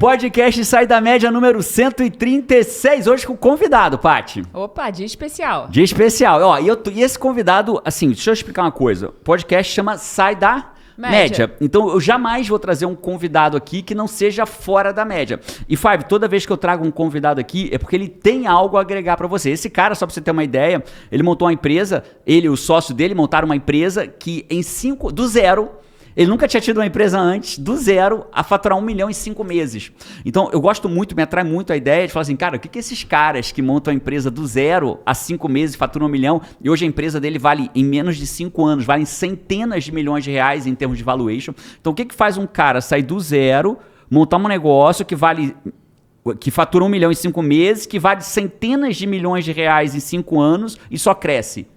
podcast Sai da Média número 136, hoje com convidado, Paty. Opa, dia especial. Dia especial. Ó, e esse convidado, assim, deixa eu explicar uma coisa. O podcast chama Sai da Média. Então, eu jamais vou trazer um convidado aqui que não seja fora da média. E, Fábio, toda vez que eu trago um convidado aqui, é porque ele tem algo a agregar pra você. Esse cara, só pra você ter uma ideia, ele montou uma empresa, ele e o sócio dele montaram uma empresa que do zero, ele nunca tinha tido uma empresa antes, do zero, a faturar 1 milhão em 5 meses. Então, eu gosto muito, me atrai muito a ideia de falar assim, cara, o que esses caras que montam a empresa do zero a 5 meses, faturam 1 milhão, e hoje a empresa dele vale, em menos de 5 anos, vale centenas de milhões de reais em termos de valuation. Então, o que faz um cara sair do zero, montar um negócio que fatura 1 milhão em 5 meses, que vale centenas de milhões de reais em 5 anos e só cresce?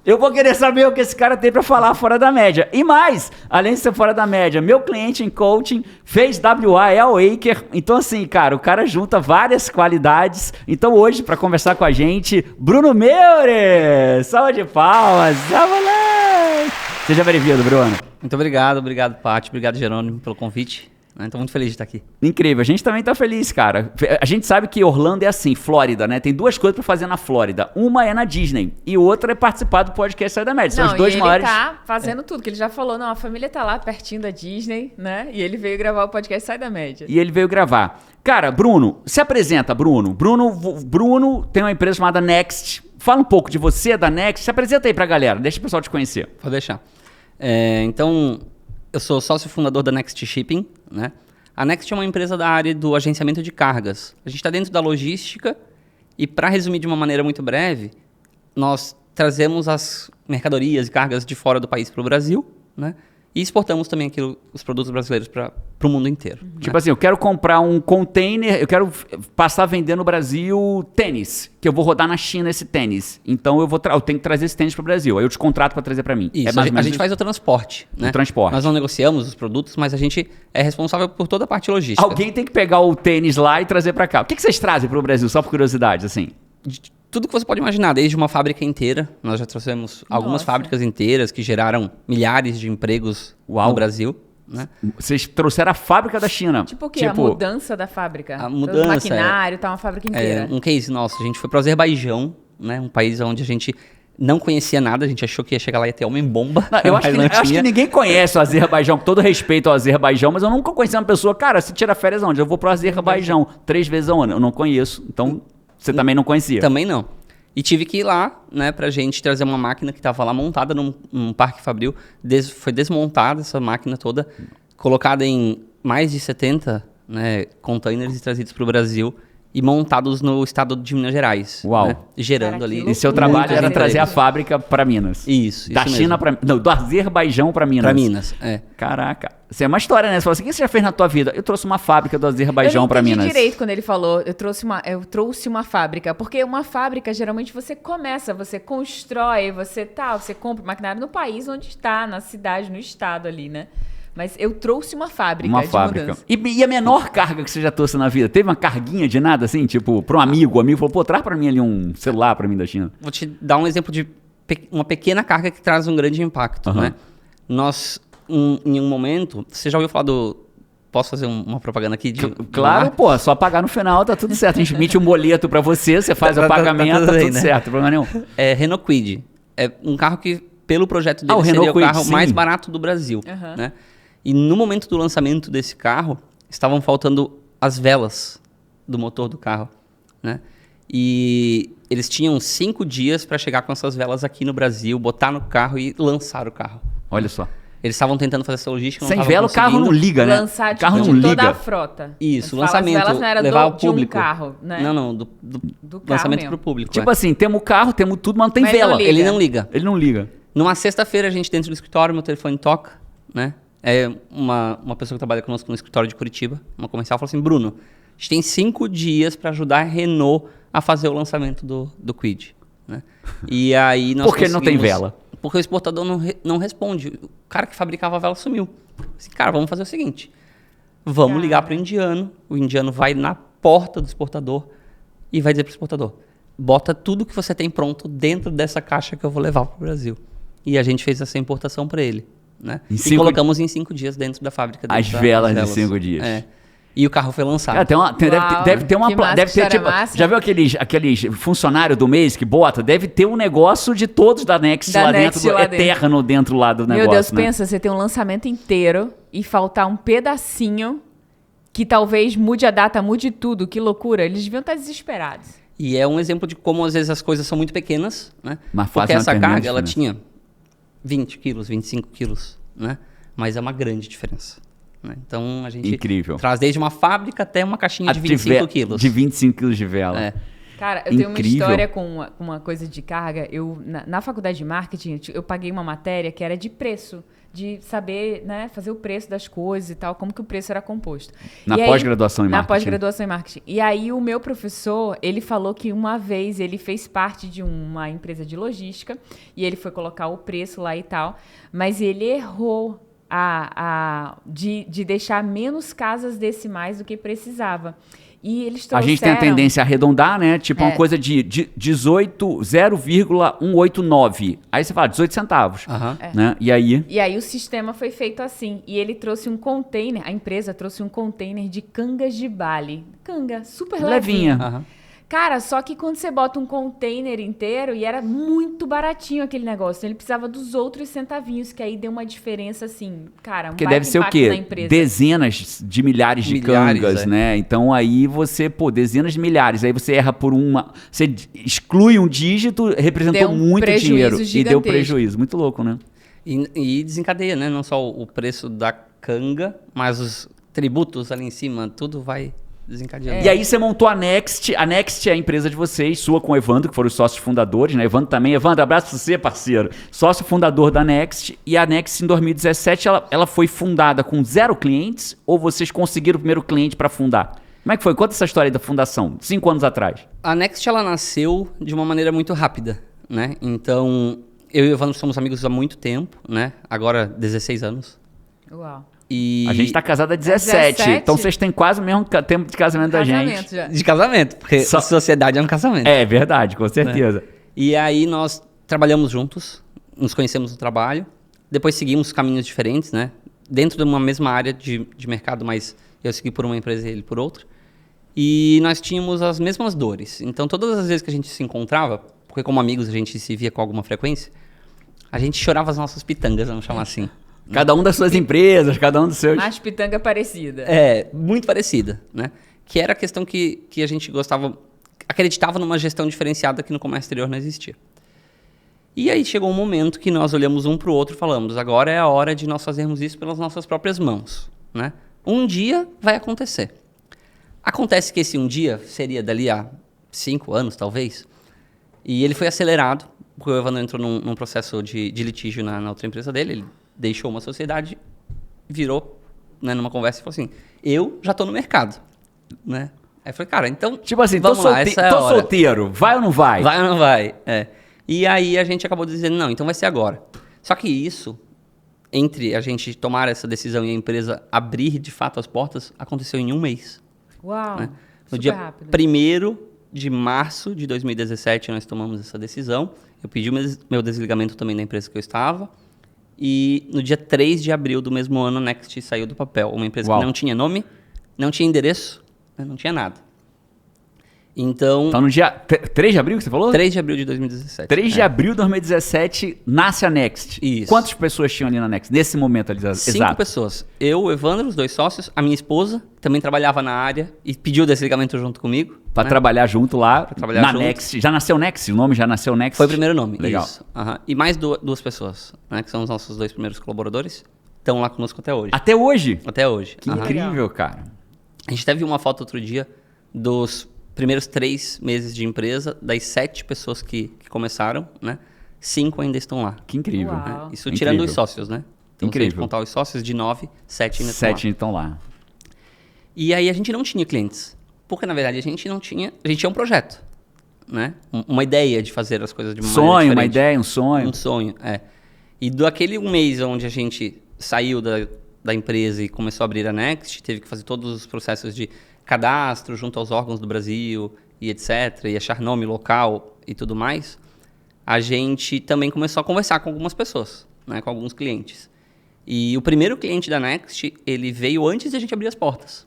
Eu vou querer saber o que esse cara tem pra falar fora da média. E mais, além de ser fora da média, meu cliente em coaching fez WA, é o Aker. Então assim, cara, o cara junta várias qualidades. Então hoje, pra conversar com a gente, Bruno Meure! Salva de palmas! Seja bem-vindo, Bruno. Muito obrigado, Paty, obrigado, Jerônimo, pelo convite. Estou muito feliz de estar aqui. Incrível, a gente também tá feliz, cara. A gente sabe que Orlando é assim, Flórida, né? Tem duas coisas pra fazer na Flórida. Uma é na Disney e outra é participar do podcast Sai da Média. São os dois maiores. Ele tá fazendo tudo, que ele já falou, não, a família tá lá pertinho da Disney, né? E ele veio gravar o podcast Sai da Média. E ele veio gravar. Cara, Bruno, se apresenta, Bruno. Bruno tem uma empresa chamada Next. Fala um pouco de você, da Next. Se apresenta aí pra galera, deixa o pessoal te conhecer. Pode deixar. Então, eu sou sócio fundador da Next Shipping, né? A Next é uma empresa da área do agenciamento de cargas. A gente está dentro da logística e, para resumir de uma maneira muito breve, nós trazemos as mercadorias e cargas de fora do país para o Brasil, né? E exportamos também os produtos brasileiros para o mundo inteiro. Tipo assim, eu quero comprar um container, eu quero passar a vender no Brasil tênis, que eu vou rodar na China esse tênis. Então eu tenho que trazer esse tênis para o Brasil. Aí eu te contrato para trazer para mim. Isso, a gente faz o transporte. Né? O transporte. Nós não negociamos os produtos, mas a gente é responsável por toda a parte logística. Alguém tem que pegar o tênis lá e trazer para cá. O que vocês trazem para o Brasil, só por curiosidade, assim? Tudo que você pode imaginar, desde uma fábrica inteira. Nós já trouxemos algumas fábricas inteiras que geraram milhares de empregos no Brasil. Né? Vocês trouxeram a fábrica da China. Tipo o quê? A mudança da fábrica? A mudança. O maquinário, tá uma fábrica inteira. Um case nosso. A gente foi para o Azerbaijão, né? Um país onde a gente não conhecia nada. A gente achou que ia chegar lá e ia ter homem-bomba. Eu acho que ninguém conhece o Azerbaijão, com todo respeito ao Azerbaijão, mas eu nunca conheci uma pessoa, cara, se tira férias onde? Eu vou pro Azerbaijão 3 vezes ao ano. Eu não conheço, então... Você também não conhecia? Também não. E tive que ir lá, né, pra gente trazer uma máquina que estava lá montada num parque fabril. Foi desmontada essa máquina toda, colocada em mais de 70 containers e trazidos para o Brasil e montados no estado de Minas Gerais. Uau. Né, gerando ali. E seu trabalho era trazer a fábrica para Minas. Isso Da China para... Não, do Azerbaijão para Minas. Para Minas, é. Caraca. Isso é uma história, né? Você fala assim, o que você já fez na tua vida? Eu trouxe uma fábrica do Azerbaijão para Minas. Eu entendi direito quando ele falou, eu trouxe uma fábrica. Porque uma fábrica, geralmente, você começa, você constrói, você compra o maquinário no país onde está, na cidade, no estado ali, né? Mas eu trouxe uma fábrica de mudança. E a menor carga que você já trouxe na vida? Teve uma carguinha de nada, assim? Tipo, para um amigo, o amigo falou, pô, traz para mim ali um celular para mim da China. Vou te dar um exemplo de uma pequena carga que traz um grande impacto, né? Nós... Em um momento, você já ouviu falar Posso fazer uma propaganda aqui? Claro, pô, só pagar no final, tá tudo certo. A gente emite um boleto pra você você faz o pagamento, tá tudo certo, problema nenhum. É Renault Kwid. É um carro que, pelo projeto dele, seria o carro mais barato do Brasil. Né? E no momento do lançamento desse carro, estavam faltando as velas do motor do carro. Né? E eles tinham 5 dias para chegar com essas velas aqui no Brasil, botar no carro e lançar o carro. Olha só. Eles estavam tentando fazer essa logística, sem vela, o carro não liga, né? Lançar o carro não toda liga. a frota. Isso, o lançamento, não era levar ao de público. Um carro, né? Não, do lançamento para o público. Tipo assim, temos o carro, temos tudo, mas não tem Mas vela. Ele não liga. Ele não liga. Numa sexta-feira, a gente dentro do escritório, meu telefone toca, né? É uma pessoa que trabalha conosco no escritório de Curitiba, uma comercial, falou assim, Bruno, a gente tem 5 dias para ajudar a Renault a fazer o lançamento do Kwid. Né? E aí nós Por que não tem vela? Porque o exportador não responde. O cara que fabricava a vela sumiu. Assim, cara, vamos fazer o seguinte. Vamos ligar para o indiano vai na porta do exportador e vai dizer para o exportador, bota tudo que você tem pronto dentro dessa caixa que eu vou levar para o Brasil. E a gente fez essa importação para ele. Né? E colocamos em 5 dias dentro da fábrica dele. As velas de 5 dias. É. E o carro foi lançado. Cara, deve ter uma... Que massa, Deve ter, história tipo, massa. já viu aqueles funcionários do mês que bota? Deve ter um negócio de todos da Next Da lá Next dentro, lá dentro. eterno dentro lá do negócio, Meu Deus, né? pensa, você tem um lançamento inteiro e faltar um pedacinho que talvez mude a data, mude tudo. Que loucura. Eles deviam estar desesperados. E é um exemplo de como às vezes as coisas são muito pequenas, né? Mas Porque fazem uma essa tremenda carga, ela diferença. tinha 20 quilos, 25 quilos, né? Mas é uma grande diferença. Né? Então a gente Incrível. traz desde uma fábrica até uma caixinha de 25 quilos. De 25 quilos de vela. É. Cara, eu tenho uma Incrível. história com uma coisa de carga. Na faculdade de marketing, eu paguei uma matéria que era de preço. De saber, né, fazer o preço das coisas e tal, como que o preço era composto. Na E aí- pós-graduação em Na marketing. pós-graduação em marketing. E aí o meu professor, ele falou que uma vez ele fez parte de uma empresa de logística e ele foi colocar o preço lá e tal, mas ele errou de deixar menos casas decimais do que precisava. E eles A trouxeram... gente tem a tendência a arredondar, né? Tipo, uma É. coisa de 18, 0,189. Aí você fala 18 centavos. Aham. Né? E aí... E aí o sistema foi feito assim. E ele trouxe um container, a empresa trouxe um container de cangas de Bali. Canga, super Levinha. levinha. Aham. Cara, só que quando você bota um container inteiro, e era muito baratinho aquele negócio, ele precisava dos outros centavinhos, que aí deu uma diferença assim, cara, um Porque baita deve ser o impacto na quê? empresa. Dezenas de milhares de Milhares, cangas, é. né? Então aí você, dezenas de milhares. Aí você erra por uma... Você exclui um dígito, representou Deu um muito prejuízo dinheiro. E deu gigantesco. prejuízo. Muito louco, né? E desencadeia, né? Não só o preço da canga, mas os tributos ali em cima, tudo vai desencadeando. E aí você montou a Next. A Next é a empresa de vocês, sua com o Evandro, que foram os sócios fundadores, né? Evandro também. Evandro, abraço pra você, parceiro. Sócio fundador da Next. E a Next, em 2017, ela foi fundada com 0 clientes? Ou vocês conseguiram o primeiro cliente para fundar? Como é que foi? Conta essa história aí da fundação, 5 anos atrás. A Next, ela nasceu de uma maneira muito rápida, né? Então, eu e o Evandro somos amigos há muito tempo, né? Agora, 16 anos. Uau. E... A gente tá casado há 17. 17? Então vocês têm quase o mesmo tempo de casamento da gente. Casamento já. De casamento, porque Só- a sociedade é um casamento. É verdade, com certeza. E aí nós trabalhamos juntos, nos conhecemos no trabalho, depois seguimos caminhos diferentes, né? Dentro de uma mesma área de mercado, mas eu segui por uma empresa e ele por outra. E nós tínhamos as mesmas dores. Então todas as vezes que a gente se encontrava, porque como amigos a gente se via com alguma frequência, a gente chorava as nossas pitangas, vamos chamar assim. Cada um das suas empresas, cada um dos seus... Mais pitanga parecida. É, muito parecida, né? Que era a questão que a gente gostava, acreditava numa gestão diferenciada que no comércio exterior não existia. E aí chegou um momento que nós olhamos um para o outro e falamos, agora é a hora de nós fazermos isso pelas nossas próprias mãos, né? Um dia vai acontecer. Acontece que esse um dia seria dali a 5 anos, talvez, e ele foi acelerado, porque o Evandro entrou num processo de litígio na outra empresa dele, ele deixou uma sociedade, virou, né, numa conversa e falou assim, eu já tô no mercado, né? Aí eu falei, cara, então Tipo assim, vamos lá, essa é a tô hora. solteiro, vai ou não vai? Vai ou não vai? É. E aí a gente acabou dizendo, não, então vai ser agora. Só que isso, entre a gente tomar essa decisão e a empresa abrir de fato as portas, aconteceu em um mês. Uau. Né? No Super dia rápido. 1º de março de 2017 nós tomamos essa decisão. Eu pedi o meu desligamento também da empresa que eu estava. E no dia 3 de abril do mesmo ano, a Next saiu do papel. Uma empresa Uau. que não tinha nome, não tinha endereço, né, não tinha nada. Então, Então no dia 3 de abril que você falou? 3 de abril de 2017. 3 de abril de 2017 nasce a Next. Isso. Quantas pessoas tinham ali na Next? Nesse momento ali, 5 exato. pessoas. Eu, o Evandro, os 2 sócios, a minha esposa, que também trabalhava na área e pediu o desligamento junto comigo. Pra né? trabalhar junto lá, trabalhar na junto. Next. Já nasceu Next? O nome já nasceu Next? Foi o primeiro nome. Legal. Isso. Aham. E mais 2 pessoas, né, que são os nossos 2 primeiros colaboradores, estão lá conosco até hoje. Até hoje? Até hoje. Que Aham. incrível, cara. A gente até viu uma foto outro dia dos primeiros 3 meses de empresa, das 7 pessoas que começaram, né? 5 ainda estão lá. Que incrível. Uau. Né? Isso Incrível. tirando os sócios, né? Então, se a gente Incrível. contar os sócios de 9, 7 ainda estão lá. 7 então lá. E aí a gente não tinha clientes. Porque, na verdade, a gente tinha um projeto, né? Uma ideia de fazer as coisas de uma maneira Sonho, uma diferente. ideia, um sonho. Um sonho, é. E daquele um mês onde a gente saiu da empresa e começou a abrir a Next, teve que fazer todos os processos de cadastro junto aos órgãos do Brasil e etc, e achar nome local e tudo mais, a gente também começou a conversar com algumas pessoas, né, com alguns clientes. E o primeiro cliente da Next, ele veio antes de a gente abrir as portas.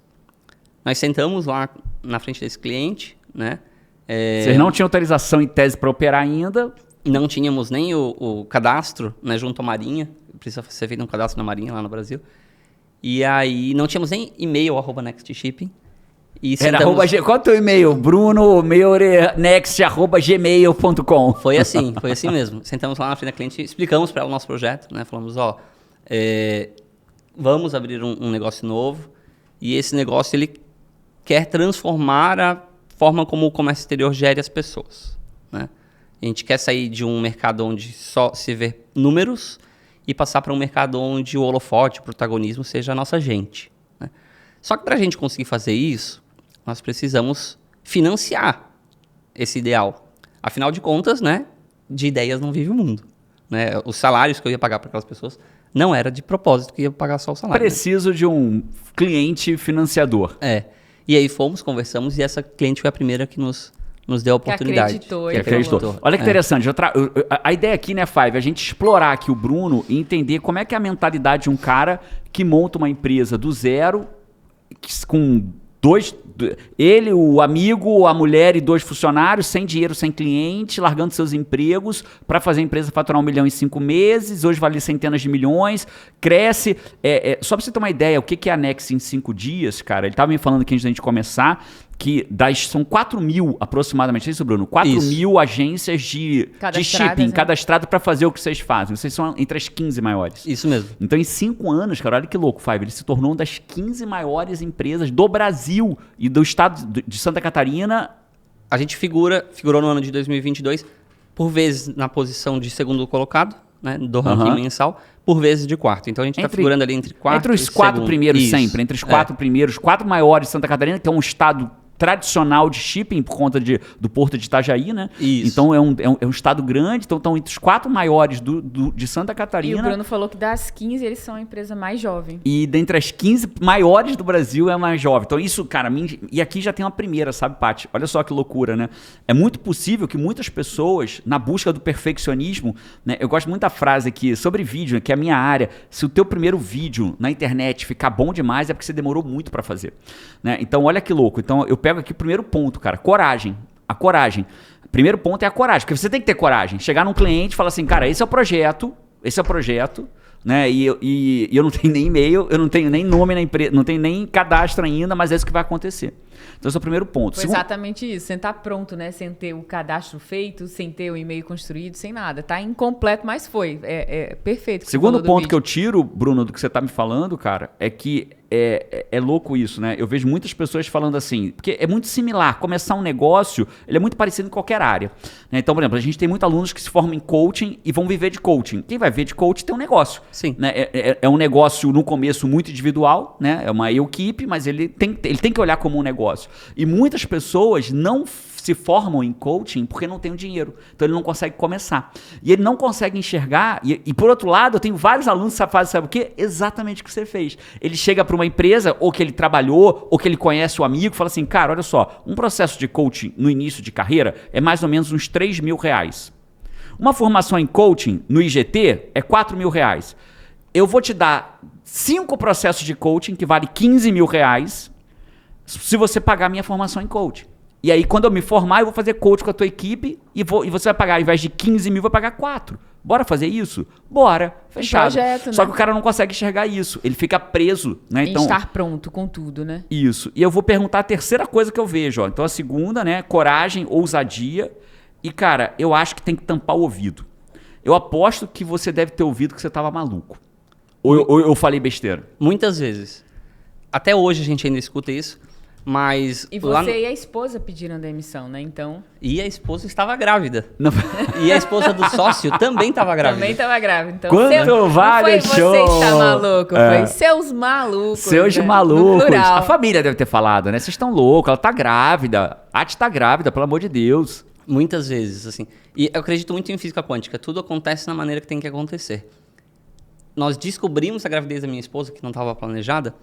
Nós sentamos lá na frente desse cliente, né? Vocês não tinham autorização em tese para operar ainda? Não tínhamos nem o cadastro, né, junto à Marinha. Precisa ser feito um cadastro na Marinha lá no Brasil. E aí não tínhamos nem e-mail @NextShipping. E sentamos... Qual é o teu e-mail? brunomeorenext@gmail.com. Foi assim mesmo. Sentamos lá na frente da cliente, explicamos para ela o nosso projeto, né? Falamos, vamos abrir um negócio novo e esse negócio ele quer transformar a forma como o comércio exterior gere as pessoas, né? A gente quer sair de um mercado onde só se vê números e passar para um mercado onde o holofote, o protagonismo seja a nossa gente, né? Só que para a gente conseguir fazer isso, nós precisamos financiar esse ideal. Afinal de contas, né, de ideias não vive o mundo, né? Os salários que eu ia pagar para aquelas pessoas não era de propósito que ia pagar só o salário. Preciso de um cliente financiador. E aí conversamos e essa cliente foi a primeira que nos deu a oportunidade. Que acreditou. Olha que interessante. A ideia aqui, né, Five, é a gente explorar aqui o Bruno e entender como é que é a mentalidade de um cara que monta uma empresa do zero, com ele, o amigo, a mulher e 2 funcionários, sem dinheiro, sem cliente, largando seus empregos para fazer a empresa faturar 1 milhão em 5 meses, hoje vale centenas de milhões, cresce. Só para você ter uma ideia, o que é a Next em 5 dias, cara, ele estava me falando aqui antes da gente começar, que são 4 mil aproximadamente, é isso, Bruno? 4 mil agências de shipping cadastradas para fazer o que vocês fazem. Vocês são entre as 15 maiores. Isso mesmo. Então, em 5 anos, cara, olha que louco, Five, ele se tornou uma das 15 maiores empresas do Brasil e do estado de Santa Catarina. A gente figurou no ano de 2022, por vezes na posição de segundo colocado, né, do ranking mensal, por vezes de quarto. Então a gente está figurando ali entre quarto e os 4 segundo. primeiros Isso. sempre, entre os 4 primeiros, 4 maiores de Santa Catarina, que é um estado tradicional de shipping por conta do Porto de Itajaí, né? Isso. Então é um estado grande, então estão entre os 4 maiores de Santa Catarina. E o Bruno falou que das 15 eles são a empresa mais jovem. E dentre as 15 maiores do Brasil é a mais jovem. Então isso, cara, e aqui já tem uma primeira, sabe, Paty? Olha só que loucura, né? É muito possível que muitas pessoas, na busca do perfeccionismo, né? Eu gosto muito da frase aqui sobre vídeo, que é a minha área. Se o teu primeiro vídeo na internet ficar bom demais, é porque você demorou muito para fazer, né? Então olha que louco. Então eu pego aqui o primeiro ponto, cara, coragem. A coragem. O primeiro ponto é a coragem, porque você tem que ter coragem. Chegar num cliente e falar assim, cara, esse é o projeto, né? E eu não tenho nem e-mail, eu não tenho nem nome na empresa, não tenho nem cadastro ainda, mas é isso que vai acontecer. Então esse é o primeiro ponto. Foi exatamente isso, sem estar pronto, né? Sem ter o cadastro feito, sem ter o e-mail construído, sem nada. Tá incompleto, mas foi. É perfeito. Segundo ponto que eu tiro, Bruno, do que você tá me falando, cara, é que é louco isso, né? Eu vejo muitas pessoas falando assim, porque é muito similar. Começar um negócio, ele é muito parecido em qualquer área, né? Então, por exemplo, a gente tem muitos alunos que se formam em coaching e vão viver de coaching. Quem vai viver de coaching tem um negócio. Sim. Né? É um negócio, no começo, muito individual, né? É uma equipe, mas ele tem que olhar como um negócio. E muitas pessoas não se formam em coaching porque não tem o dinheiro. Então ele não consegue começar. E ele não consegue enxergar. E por outro lado, eu tenho vários alunos que fazem, sabe o quê? Exatamente o que você fez. Ele chega para uma empresa, ou que ele trabalhou, ou que ele conhece o amigo, fala assim, cara, olha só, um processo de coaching no início de carreira é mais ou menos uns R$3.000. Uma formação em coaching no IGT é R$4.000. Eu vou te dar 5 processos de coaching que vale R$15.000 se você pagar a minha formação em coaching. E aí, quando eu me formar, eu vou fazer coach com a tua equipe e você vai pagar, ao invés de 15 mil, vai pagar 4. Bora fazer isso? Bora. Fechado. Projeto, Só né? que o cara não consegue enxergar isso. Ele fica preso, né? Então, estar pronto com tudo, né? Isso. E eu vou perguntar a terceira coisa que eu vejo, ó. Então, a segunda, né? Coragem, ousadia. E, cara, eu acho que tem que tampar o ouvido. Eu aposto que você deve ter ouvido que você estava maluco. Ou eu falei besteira? Muitas vezes. Até hoje a gente ainda escuta isso. Mas e você e a esposa pediram demissão, né? Então. E a esposa estava grávida. Não. E a esposa do sócio também estava grávida. Também estava grávida. Então, quanto vale o show? Não foi você está maluco, foi seus malucos. Seus né? malucos. A família deve ter falado, né? Vocês estão loucos, ela tá grávida. A Ati tá grávida, pelo amor de Deus. Muitas vezes, assim. E eu acredito muito em física quântica. Tudo acontece na maneira que tem que acontecer. Nós descobrimos a gravidez da minha esposa, que não estava planejada,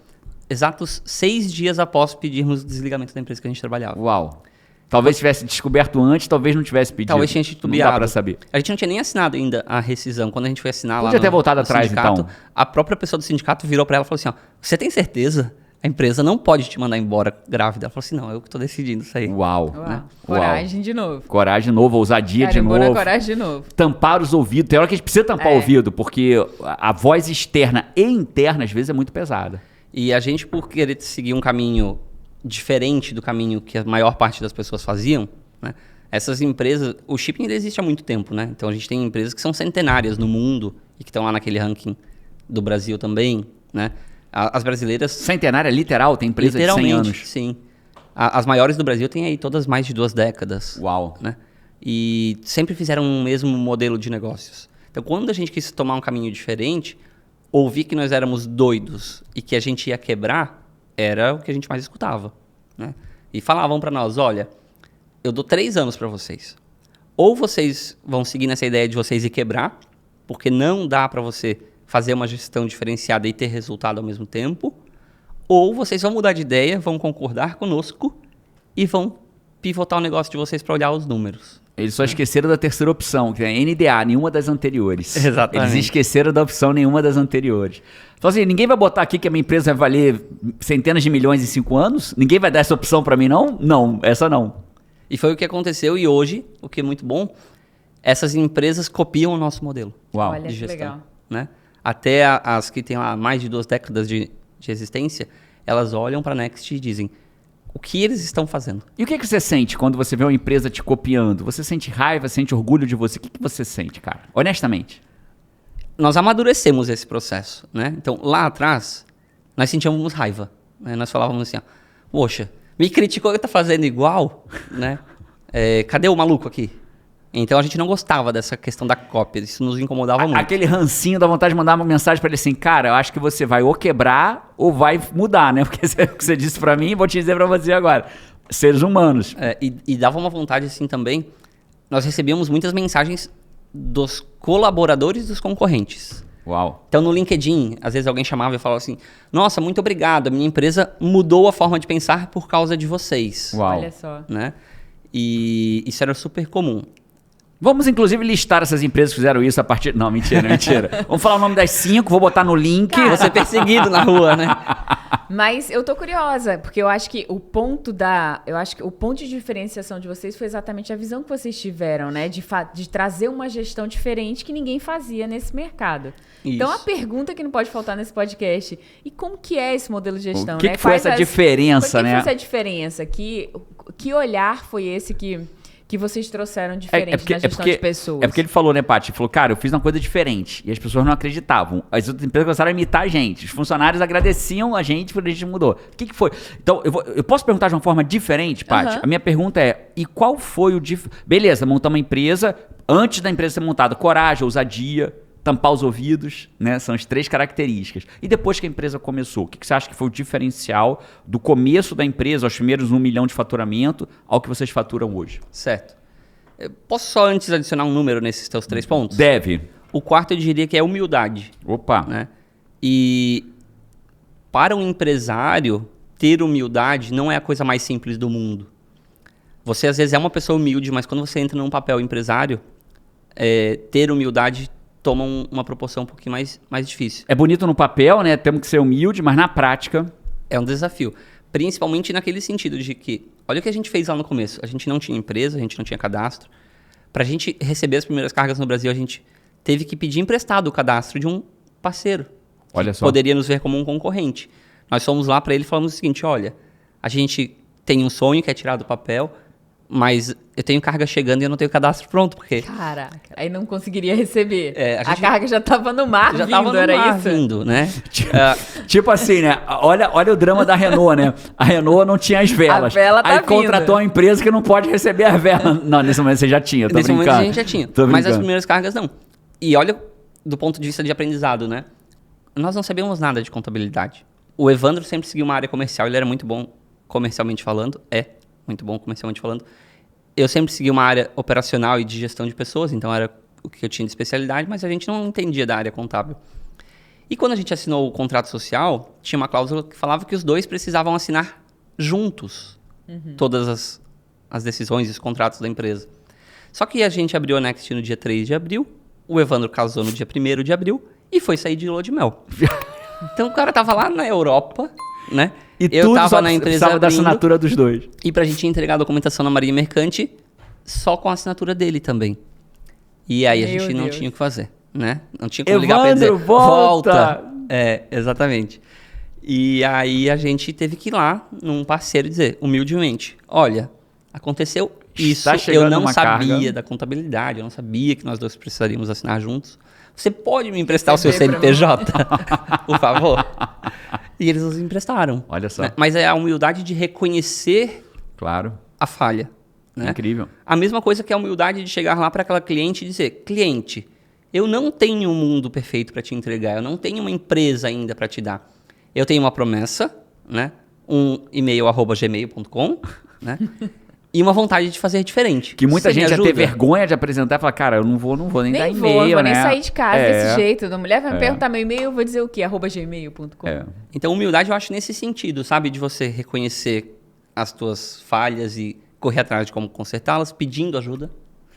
exatos 6 dias após pedirmos o desligamento da empresa que a gente trabalhava. Uau. Talvez tivesse descoberto antes, talvez não tivesse pedido. Talvez tinha titubeado. Não dá pra saber. A gente não tinha nem assinado ainda a rescisão. Quando a gente foi assinar lá Podia ter voltado no atrás, sindicato, então. a própria pessoa do sindicato virou pra ela e falou assim, ó, você tem certeza a empresa não pode te mandar embora grávida. Ela falou assim, não, eu que tô decidindo isso aí. Uau. Uau. Coragem de novo. Coragem de novo, ousadia de Carimbou na novo. coragem de novo. Tampar os ouvidos. Tem hora que a gente precisa tampar o ouvido, porque a voz externa e interna, às vezes, é muito pesada. E a gente, por querer seguir um caminho diferente do caminho que a maior parte das pessoas faziam, né? Essas empresas... O shipping ainda existe há muito tempo, né? Então, a gente tem empresas que são centenárias no mundo e que estão lá naquele ranking do Brasil também, né? As brasileiras... Centenária literal? Tem empresa de 100 anos? Sim. As maiores do Brasil têm aí todas mais de 2 décadas. Uau. Né? E sempre fizeram o mesmo modelo de negócios. Então, quando a gente quis tomar um caminho diferente, ouvir que nós éramos doidos e que a gente ia quebrar, era o que a gente mais escutava. Né? E falavam para nós, olha, eu dou 3 anos para vocês. Ou vocês vão seguir nessa ideia de vocês ir quebrar, porque não dá para você fazer uma gestão diferenciada e ter resultado ao mesmo tempo, ou vocês vão mudar de ideia, vão concordar conosco e vão pivotar o negócio de vocês para olhar os números. Eles só esqueceram da terceira opção, que é NDA, nenhuma das anteriores. Exatamente. Eles esqueceram da opção nenhuma das anteriores. Então assim, ninguém vai botar aqui que a minha empresa vai valer centenas de milhões em 5 anos? Ninguém vai dar essa opção para mim, não? Não, essa não. E foi o que aconteceu e hoje, o que é muito bom, essas empresas copiam o nosso modelo. Uau. Olha De que gestão, legal. né? Até as que têm lá mais de 2 décadas de existência, elas olham para a Next e dizem o que eles estão fazendo. E o que você sente quando você vê uma empresa te copiando? Você sente raiva, sente orgulho de você? O que você sente, cara? Honestamente. Nós amadurecemos esse processo, né? Então, lá atrás, nós sentíamos raiva. Né? Nós falávamos assim, ó, poxa, me criticou que tá fazendo igual, né? Cadê o maluco aqui? Então a gente não gostava dessa questão da cópia, isso nos incomodava muito. Aquele rancinho da vontade de mandar uma mensagem pra ele assim, cara, eu acho que você vai ou quebrar ou vai mudar, né? Porque o que você disse pra mim, vou te dizer pra você agora. Seres humanos. E dava uma vontade assim também, nós recebíamos muitas mensagens dos colaboradores dos concorrentes. Uau. Então no LinkedIn, às vezes alguém chamava e falava assim, nossa, muito obrigado, a minha empresa mudou a forma de pensar por causa de vocês. Uau. Olha só. Né? E isso era super comum. Vamos, inclusive, listar essas empresas que fizeram isso a partir... Não, mentira. Vamos falar o nome das 5, vou botar no link. Vou ser perseguido na rua, né? Mas eu tô curiosa, porque eu acho que o ponto de diferenciação de vocês foi exatamente a visão que vocês tiveram, né? De trazer uma gestão diferente que ninguém fazia nesse mercado. Isso. Então, a pergunta que não pode faltar nesse podcast, e como que é esse modelo de gestão? O que, né? que foi essa diferença, né? O que foi essa diferença? Que olhar foi esse que vocês trouxeram diferente na gestão de pessoas? É porque ele falou, né, Paty? Ele falou, cara, eu fiz uma coisa diferente. E as pessoas não acreditavam. As outras empresas começaram a imitar a gente. Os funcionários agradeciam a gente por a gente mudou. O que foi? Então, eu posso perguntar de uma forma diferente, Paty? Uhum. A minha pergunta é, e qual foi o... Beleza, montar uma empresa, antes da empresa ser montada, coragem, ousadia, tampar os ouvidos, né? São as 3 características. E depois que a empresa começou, o que você acha que foi o diferencial do começo da empresa, aos primeiros 1 milhão de faturamento, ao que vocês faturam hoje? Certo. Eu posso só antes adicionar um número nesses teus 3 pontos? Deve. O quarto eu diria que é humildade. Opa. Né? E para um empresário, ter humildade não é a coisa mais simples do mundo. Você às vezes é uma pessoa humilde, mas quando você entra num papel empresário, ter humildade toma uma proporção um pouquinho mais difícil. É bonito no papel, né? Temos que ser humilde, mas na prática... É um desafio. Principalmente naquele sentido de que, olha o que a gente fez lá no começo. A gente não tinha empresa, a gente não tinha cadastro. Para a gente receber as primeiras cargas no Brasil, a gente teve que pedir emprestado o cadastro de um parceiro. Olha só. Poderia nos ver como um concorrente. Nós fomos lá para ele e falamos o seguinte, olha, a gente tem um sonho que é tirar do papel, mas eu tenho carga chegando e eu não tenho cadastro pronto, porque... Caraca, aí não conseguiria receber. A a carga já tava no mar já vindo, tava no era mar isso? vindo, né? Tipo assim, né? Olha o drama da Renault, né? A Renault não tinha as velas. A vela tá Aí contratou vindo. uma empresa que não pode receber as velas. Não, nesse momento você já tinha, tô Nesse brincando. momento a gente já tinha, Tô mas as brincando. primeiras cargas não. E olha, do ponto de vista de aprendizado, né? Nós não sabíamos nada de contabilidade. O Evandro sempre seguiu uma área comercial, ele era muito bom comercialmente falando, muito bom comercialmente falando. Eu sempre segui uma área operacional e de gestão de pessoas, então era o que eu tinha de especialidade, mas a gente não entendia da área contábil. E quando a gente assinou o contrato social, tinha uma cláusula que falava que os dois precisavam assinar juntos todas as decisões e os contratos da empresa. Só que a gente abriu a Next no dia 3 de abril, o Evandro casou no dia 1º de abril e foi sair de lua de mel. Então o cara tava lá na Europa, né? E eu tudo tava só na empresa precisava da abrindo, assinatura dos dois. e pra gente entregar a documentação na Marinha Mercante só com a assinatura dele também. E aí a Meu gente não Deus. tinha o que fazer, né? Não tinha como ligar pra ele Evandro, dizer, volta! É, exatamente. E aí a gente teve que ir lá num parceiro e dizer, humildemente, olha, aconteceu isso, Está chegando eu não uma sabia carga. da contabilidade, eu não sabia que nós dois precisaríamos assinar juntos. Você pode me emprestar o seu Receber pra CNPJ, por favor? E eles nos emprestaram. Olha só. Né? Mas é a humildade de reconhecer Claro. a falha. Né? Incrível. A mesma coisa que a humildade de chegar lá para aquela cliente e dizer, cliente, eu não tenho um mundo perfeito para te entregar, eu não tenho uma empresa ainda para te dar. Eu tenho uma promessa, né? Um e-mail @gmail.com, né? E uma vontade de fazer diferente. Que muita Você me gente ia ter ajuda? vergonha de apresentar e falar, cara, eu não vou nem dar Nem e-mail, vou, não vou nem né? sair de casa desse jeito. A mulher vai me É. perguntar meu e-mail, eu vou dizer o quê? @gmail.com. É. Então, humildade eu acho nesse sentido, sabe? De você reconhecer as tuas falhas e correr atrás de como consertá-las, pedindo ajuda,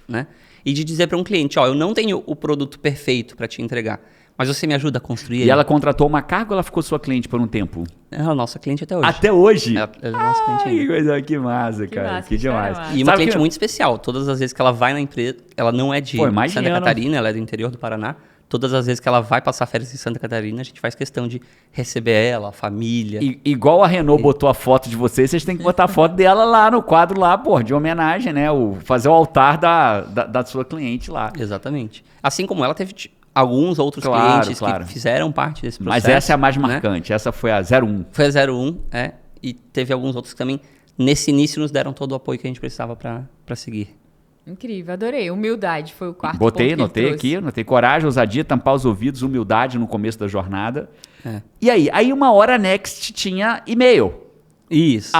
né? E de dizer para um cliente, ó, eu não tenho o produto perfeito para te entregar, mas você me ajuda a construir E ele? ela contratou uma carga ou ela ficou sua cliente por um tempo? É a nossa cliente até hoje. Até hoje? Ela é nossa cliente Ai, ainda. que coisa, que massa, Que cara. massa, que que história demais. massa. E uma Sabe cliente que- muito especial. Todas as vezes que ela vai na empresa, ela não é de Pô, imagina, Santa né? Catarina, ela é do interior do Paraná. Todas as vezes que ela vai passar férias em Santa Catarina, a gente faz questão de receber ela, a família. Igual a Renault botou a foto de vocês têm que botar a foto dela lá no quadro lá, pô, de homenagem, né? Fazer o altar da sua cliente lá. Exatamente. Assim como ela teve alguns outros Claro, clientes claro. que fizeram parte desse processo. Mas essa é a mais né? marcante, essa foi a 01. Foi a 01, e teve alguns outros que também, nesse início, nos deram todo o apoio que a gente precisava para seguir. Incrível, adorei. Humildade foi o quarto Botei, ponto que ele anotei trouxe. aqui, anotei coragem, ousadia, tampar os ouvidos, humildade no começo da jornada. É. E aí uma hora a Next tinha e-mail, Isso.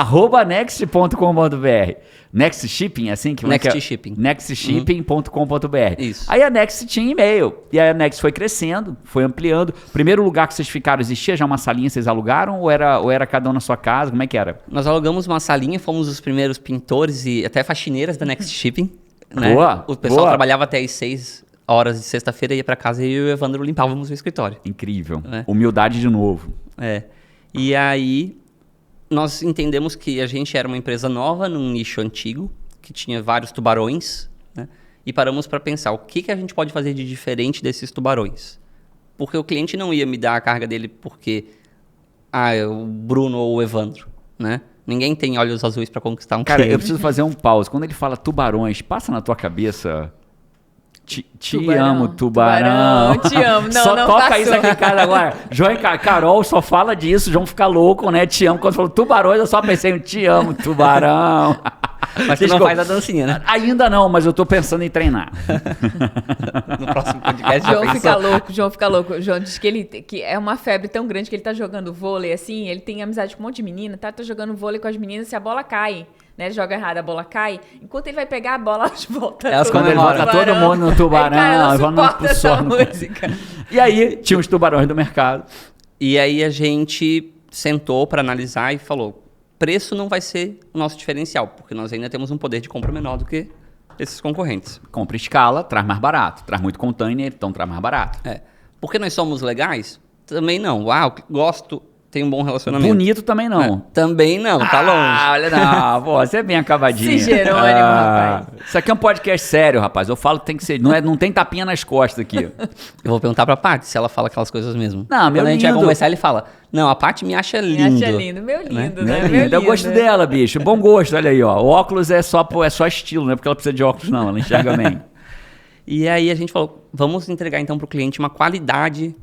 @next.com.br. Next Shipping, assim que Next que é? Shipping. Nextshipping.com.br. Isso. Aí a Next tinha e-mail. E aí a Next foi crescendo, foi ampliando. Primeiro lugar que vocês ficaram, existia já uma salinha que vocês alugaram? Ou era cada um na sua casa? Como é que era? Nós alugamos uma salinha, fomos os primeiros pintores e até faxineiras da Next Shipping. Né? Boa, O pessoal boa. trabalhava até às 6 horas de sexta-feira, ia para casa e eu e o Evandro limpávamos o escritório. Incrível. É. Humildade de novo. É. E aí nós entendemos que a gente era uma empresa nova num nicho antigo, que tinha vários tubarões, né? E paramos para pensar o que a gente pode fazer de diferente desses tubarões. Porque o cliente não ia me dar a carga dele porque é o Bruno ou o Evandro, né? Ninguém tem olhos azuis para conquistar um Cara, cliente. eu preciso fazer um pause. Quando ele fala tubarões, passa na tua cabeça... Te Tubarão. amo, tubarão. Tubarão, te amo. Não, só não toca passou. isso aqui em casa agora. João e Carol só fala disso, João fica louco, né? Te amo. Quando falou tubarões, eu só pensei em te amo, tubarão. Mas tu não faz a dancinha, né? Ainda não, mas eu tô pensando em treinar. No próximo podcast já João pensou? fica louco, João fica louco. João diz que é uma febre tão grande que ele tá jogando vôlei, assim, ele tem amizade com um monte de menina, tá jogando vôlei com as meninas, se a bola cai, né, ele joga errado, a bola cai, enquanto ele vai pegar a bola, elas voltam. Elas Quando ele comemoram. bota todo mundo no tubarão, Aí, cara, eu vamos não suporto pro essa sono. música. E aí, tinha os tubarões do mercado. E aí a gente sentou para analisar e falou, preço não vai ser o nosso diferencial, porque nós ainda temos um poder de compra menor do que esses concorrentes. Compra escala, traz mais barato. Traz muito container, então traz mais barato. É. Porque nós somos legais? Também não. Ah, eu gosto, tenho um bom relacionamento. Bonito também não. É, também não, tá longe. Ah, olha, não, pô, você é bem acabadinho. Esse Jerônimo, rapaz. Isso aqui é um podcast sério, rapaz. Eu falo que tem que ser. Não tem tapinha nas costas aqui. Eu vou perguntar pra Paty se ela fala aquelas coisas mesmo. Não, meu Quando a gente vai lindo. conversar, ele fala, não, a Paty me acha Me lindo. acha lindo, meu lindo, Né? né? Né, Meu linda? Eu lindo. gosto dela, bicho. Bom gosto, olha aí, ó. O óculos é só estilo, não é porque ela precisa de óculos, não. Ela enxerga bem. E aí a gente falou, vamos entregar então pro cliente uma qualidade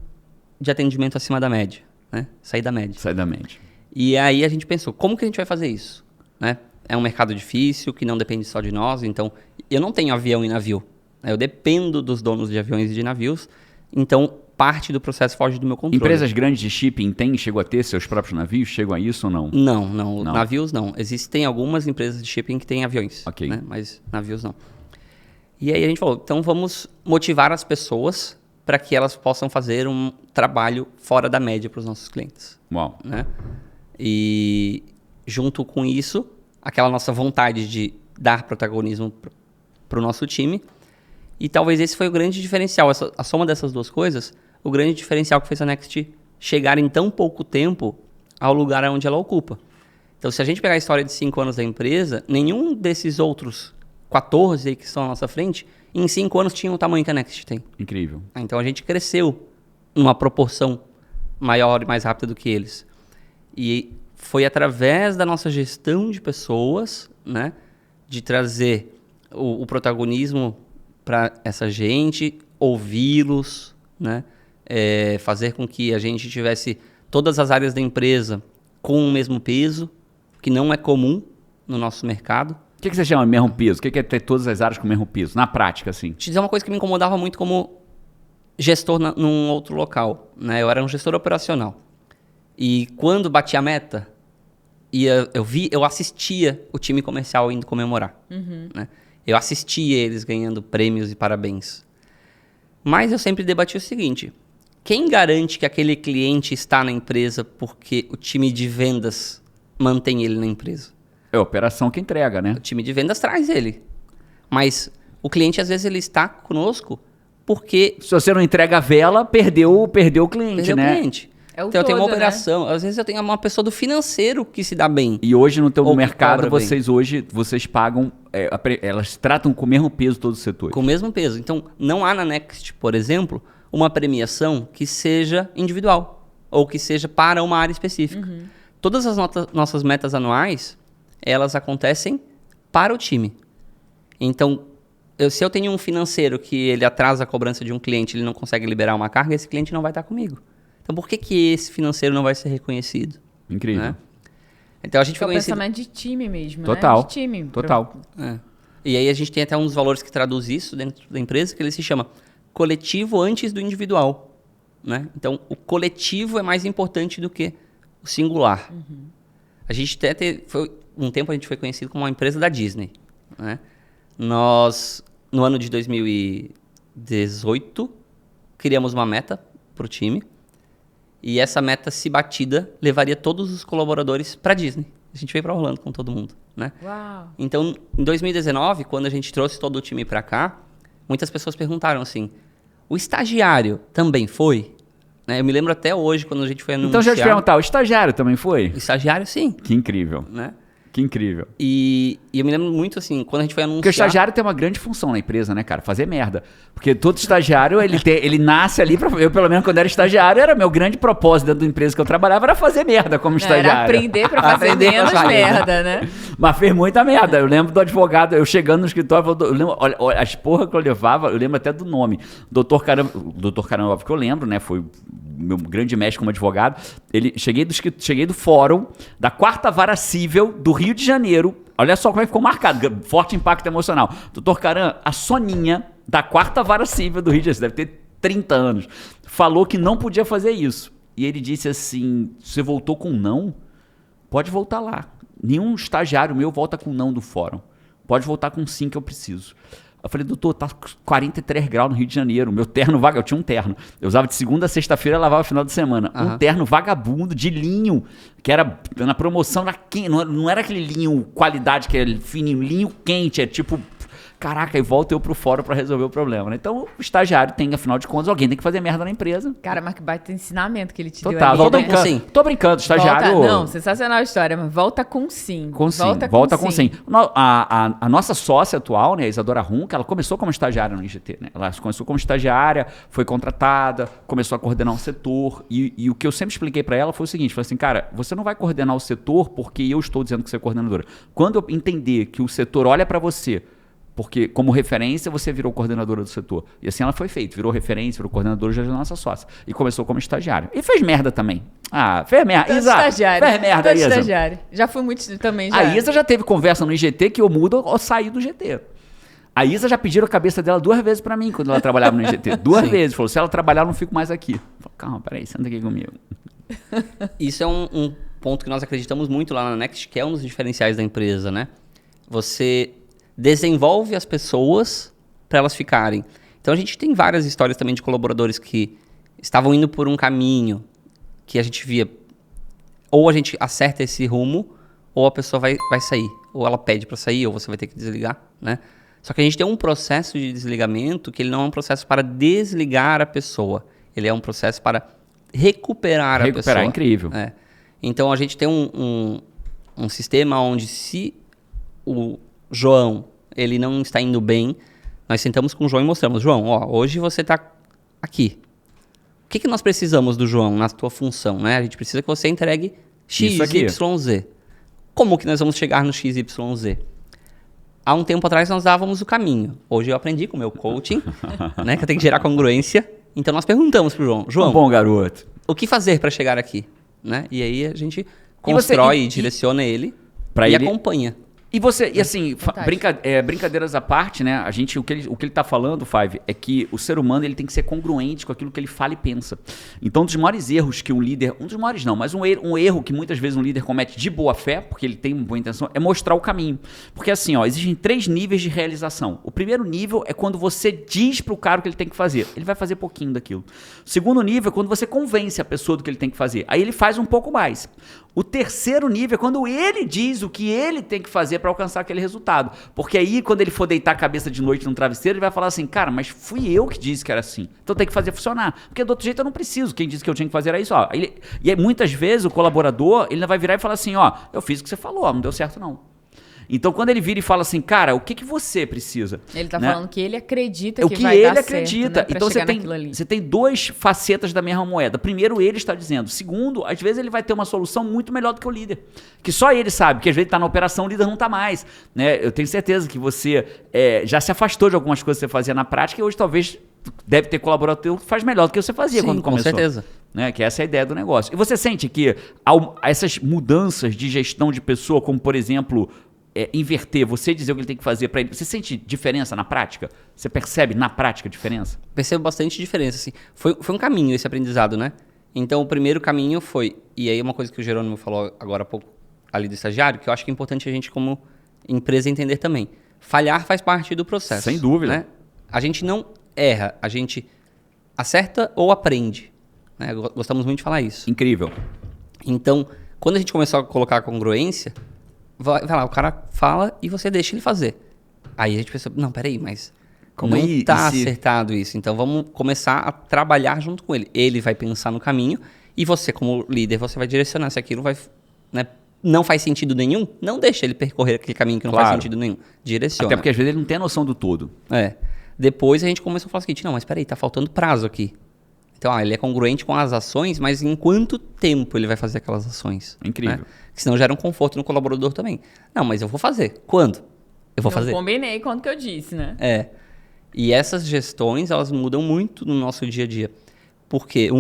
de atendimento acima da média, né? Sair da média. Sai da mente. E aí a gente pensou, como que a gente vai fazer isso? Né? É um mercado difícil, que não depende só de nós, então eu não tenho avião e navio. Né? Eu dependo dos donos de aviões e de navios, então parte do processo foge do meu controle. Empresas grandes de shipping chegou a ter seus próprios navios? Chegam a isso ou não? Não, Não. navios não. Existem algumas empresas de shipping que têm aviões, Ok. né? Mas navios não. E aí a gente falou, então vamos motivar as pessoas para que elas possam fazer um trabalho fora da média para os nossos clientes. Uau. Né? E junto com isso, aquela nossa vontade de dar protagonismo para o nosso time. E talvez esse foi o grande diferencial, a soma dessas duas coisas, o grande diferencial que fez a Next chegar em tão pouco tempo ao lugar onde ela ocupa. Então, se a gente pegar a história de 5 anos da empresa, nenhum desses outros 14 aí que estão à nossa frente, em 5 anos tinha o tamanho que a Next tem. Incrível. Então, a gente cresceu numa proporção maior e mais rápida do que eles. E foi através da nossa gestão de pessoas, né, de trazer o protagonismo para essa gente, ouvi-los, né, fazer com que a gente tivesse todas as áreas da empresa com o mesmo peso, que não é comum no nosso mercado. O que você chama de mesmo peso? O que é ter todas as áreas com o mesmo peso? Na prática, assim. Te dizer uma coisa que me incomodava muito como gestor num outro local, né? Eu era um gestor operacional. E quando batia a meta, eu assistia o time comercial indo comemorar. Né? Eu assistia eles ganhando prêmios e parabéns. Mas eu sempre debati o seguinte: quem garante que aquele cliente está na empresa porque o time de vendas mantém ele na empresa? É a operação que entrega, né? O time de vendas traz ele. Mas o cliente, às vezes, ele está conosco porque... Se você não entrega a vela, perdeu o cliente, né? O cliente. É o então, eu tenho uma todo, operação. Às vezes, eu tenho uma pessoa do financeiro que se dá bem. E hoje no teu Ou que mercado, cobra bem. vocês pagam... elas tratam com o mesmo peso todos os setores. Com o mesmo peso. Então, não há na Next, por exemplo, uma premiação que seja individual. Ou que seja para uma área específica. Todas as nossas metas anuais, elas acontecem para o time. Então, se eu tenho um financeiro que ele atrasa a cobrança de um cliente, ele não consegue liberar uma carga, esse cliente não vai estar comigo. Então, por que esse financeiro não vai ser reconhecido? Incrível. Né? Então, a gente foi É o conhecido... pensamento de time mesmo, Total. né? De time. Total. E aí a gente tem até uns valores que traduz isso dentro da empresa, que ele se chama coletivo antes do individual. Né? Então, o coletivo é mais importante do que o singular. A gente até um tempo a gente foi conhecido como uma empresa da Disney. Né? Nós, no ano de 2018, criamos uma meta para o time. E essa meta, se batida, levaria todos os colaboradores para Disney. A gente veio para Orlando com todo mundo. Né? Uau. Então, em 2019, quando a gente trouxe todo o time para cá, muitas pessoas perguntaram assim, o estagiário também foi? Né? Eu me lembro até hoje, quando a gente foi anunciar... Então, deixa eu te perguntar, o estagiário também foi? O estagiário, sim. Que incrível. Né? Que incrível. E eu me lembro muito, assim, quando a gente foi anunciar... Porque o estagiário tem uma grande função na empresa, né, cara? Fazer merda. Porque todo estagiário, ele nasce ali... Eu, pelo menos, quando era estagiário, era meu grande propósito dentro da empresa que eu trabalhava, era fazer merda como estagiário. Era aprender pra fazer menos merda, né? Mas fez muita merda. Eu lembro do advogado, eu chegando no escritório, eu lembro, olha, as porra que eu levava, eu lembro até do nome. Doutor Caramba, que eu lembro, né? Foi meu grande mestre como advogado. Cheguei do fórum da 4ª Vara Cível do Rio de Janeiro. Olha só como é que ficou marcado. Forte impacto emocional. Doutor Caram, a Soninha da 4ª Vara Cível do Rio de Janeiro, deve ter 30 anos, falou que não podia fazer isso. E ele disse assim, você voltou com não? Pode voltar lá. Nenhum estagiário meu volta com não do fórum. Pode voltar com sim que eu preciso. Eu falei, doutor, tá 43 graus no Rio de Janeiro. Meu terno eu tinha um terno. Eu usava de segunda a sexta-feira e lavava no final de semana. Um terno vagabundo de linho, que era na promoção não era aquele linho qualidade que é fininho, linho quente, é tipo... Caraca, e volta eu pro fórum pra resolver o problema, né? Então, o estagiário tem, afinal de contas, alguém tem que fazer merda na empresa. Cara, mas que baita ensinamento que ele te Total, deu ali, tô né? brincando. Sim. Tô brincando, estagiário... Não, sensacional a história, mas volta com sim. Com sim, volta com sim. A nossa sócia atual, né, a Isadora Runca, ela começou como estagiária no IGT, né? Ela começou como estagiária, foi contratada, começou a coordenar um setor, e o que eu sempre expliquei pra ela foi o seguinte, falei assim, cara, você não vai coordenar o setor porque eu estou dizendo que você é coordenadora. Quando eu entender que o setor olha pra você, porque, como referência, você virou coordenadora do setor. E assim ela foi feita. Virou referência, virou coordenadora já da nossa sócia. E começou como estagiária. E fez merda também. Fez merda. Isa, fez merda, Isa. Estagiário. Já fui muito também, já. A Isa já teve conversa no IGT que eu mudo ou sair do GT. A Isa já pediram a cabeça dela 2 vezes pra mim quando ela trabalhava no IGT. 2 vezes. Falou, se ela trabalhar, eu não fico mais aqui. Falei, calma, peraí, senta aqui comigo. Isso é um ponto que nós acreditamos muito lá na Next, que é um dos diferenciais da empresa, né? Você desenvolve as pessoas para elas ficarem. Então, a gente tem várias histórias também de colaboradores que estavam indo por um caminho que a gente via, ou a gente acerta esse rumo, ou a pessoa vai sair. Ou ela pede para sair, ou você vai ter que desligar, né? Só que a gente tem um processo de desligamento que ele não é um processo para desligar a pessoa. Ele é um processo para recuperar a pessoa. Incrível. É. Então, a gente tem um sistema onde se o João ele não está indo bem, nós sentamos com o João e mostramos, João, ó, hoje você está aqui. O que nós precisamos do João na tua função, né? A gente precisa que você entregue X, Y, Z. Como que nós vamos chegar no X, Y, Z? Há um tempo atrás nós dávamos o caminho. Hoje eu aprendi com o meu coaching, né, que eu tenho que gerar congruência. Então nós perguntamos pro João, João, bom garoto, o que fazer para chegar aqui? Né? E aí a gente constrói e direciona ele e acompanha. E você, e assim, brincadeiras à parte, né? A gente, o que ele tá falando, Five, é que o ser humano ele tem que ser congruente com aquilo que ele fala e pensa. Então, um dos maiores erros que um líder, um dos maiores não, mas um erro que muitas vezes um líder comete de boa fé, porque ele tem uma boa intenção, é mostrar o caminho. Porque assim, ó, existem 3 níveis de realização. O primeiro nível é quando você diz pro cara o que ele tem que fazer. Ele vai fazer pouquinho daquilo. O segundo nível é quando você convence a pessoa do que ele tem que fazer. Aí ele faz um pouco mais. O terceiro nível é quando ele diz o que ele tem que fazer para alcançar aquele resultado. Porque aí, quando ele for deitar a cabeça de noite num travesseiro, ele vai falar assim, cara, mas fui eu que disse que era assim. Então tem que fazer funcionar. Porque do outro jeito eu não preciso. Quem disse que eu tinha que fazer era isso. Ó. E aí, muitas vezes o colaborador, ele vai virar e falar assim, ó, eu fiz o que você falou, ó, não deu certo não. Então, quando ele vira e fala assim, cara, o que você precisa? Ele tá falando que ele acredita que vai dar certo, né, pra então chegar você tem 2 facetas da mesma moeda. Primeiro, ele está dizendo. Segundo, às vezes ele vai ter uma solução muito melhor do que o líder. Que só ele sabe, que às vezes ele tá na operação, o líder não tá mais. Né? Eu tenho certeza que você já se afastou de algumas coisas que você fazia na prática e hoje talvez deve ter colaborador que faz melhor do que você fazia quando começou. Com certeza. Né? Que essa é a ideia do negócio. E você sente que essas mudanças de gestão de pessoa, como por exemplo... inverter, você dizer o que ele tem que fazer para ele. Você sente diferença na prática? Você percebe na prática a diferença? Percebo bastante diferença, assim. Foi um caminho esse aprendizado, né? Então, o primeiro caminho foi... E aí, uma coisa que o Jerônimo falou agora há pouco ali do estagiário, que eu acho que é importante a gente, como empresa, entender também. Falhar faz parte do processo. Sem dúvida. Né? A gente não erra, a gente acerta ou aprende. Né? Gostamos muito de falar isso. Incrível. Então, quando a gente começou a colocar a congruência... Vai lá, o cara fala e você deixa ele fazer. Aí a gente pensa, não, peraí, mas como não está acertado isso. Então vamos começar a trabalhar junto com ele. Ele vai pensar no caminho e você, como líder, você vai direcionar. Se aquilo vai, né, não faz sentido nenhum, não deixa ele percorrer aquele caminho que não faz sentido nenhum. Direciona. Até porque às vezes ele não tem a noção do todo. Depois a gente começou a falar o seguinte, não, mas peraí, tá faltando prazo aqui. Então, ele é congruente com as ações, mas em quanto tempo ele vai fazer aquelas ações? Incrível. Né? Senão gera um conforto no colaborador também. Não, mas eu vou fazer. Quando? Eu vou fazer. Eu combinei quanto que eu disse, né? E essas gestões, elas mudam muito no nosso dia a dia. Porque,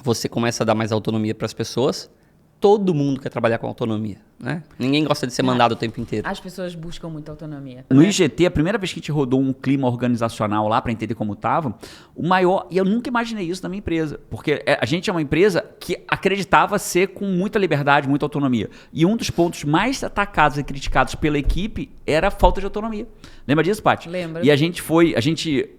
você começa a dar mais autonomia para as pessoas. Todo mundo quer trabalhar com autonomia, né? Ninguém gosta de ser mandado o tempo inteiro. As pessoas buscam muita autonomia. No IGT, a primeira vez que a gente rodou um clima organizacional lá para entender como tava, o maior... E eu nunca imaginei isso na minha empresa. Porque a gente é uma empresa que acreditava ser com muita liberdade, muita autonomia. E um dos pontos mais atacados e criticados pela equipe era a falta de autonomia. Lembra disso, Paty? Lembro. E a gente foi... A gente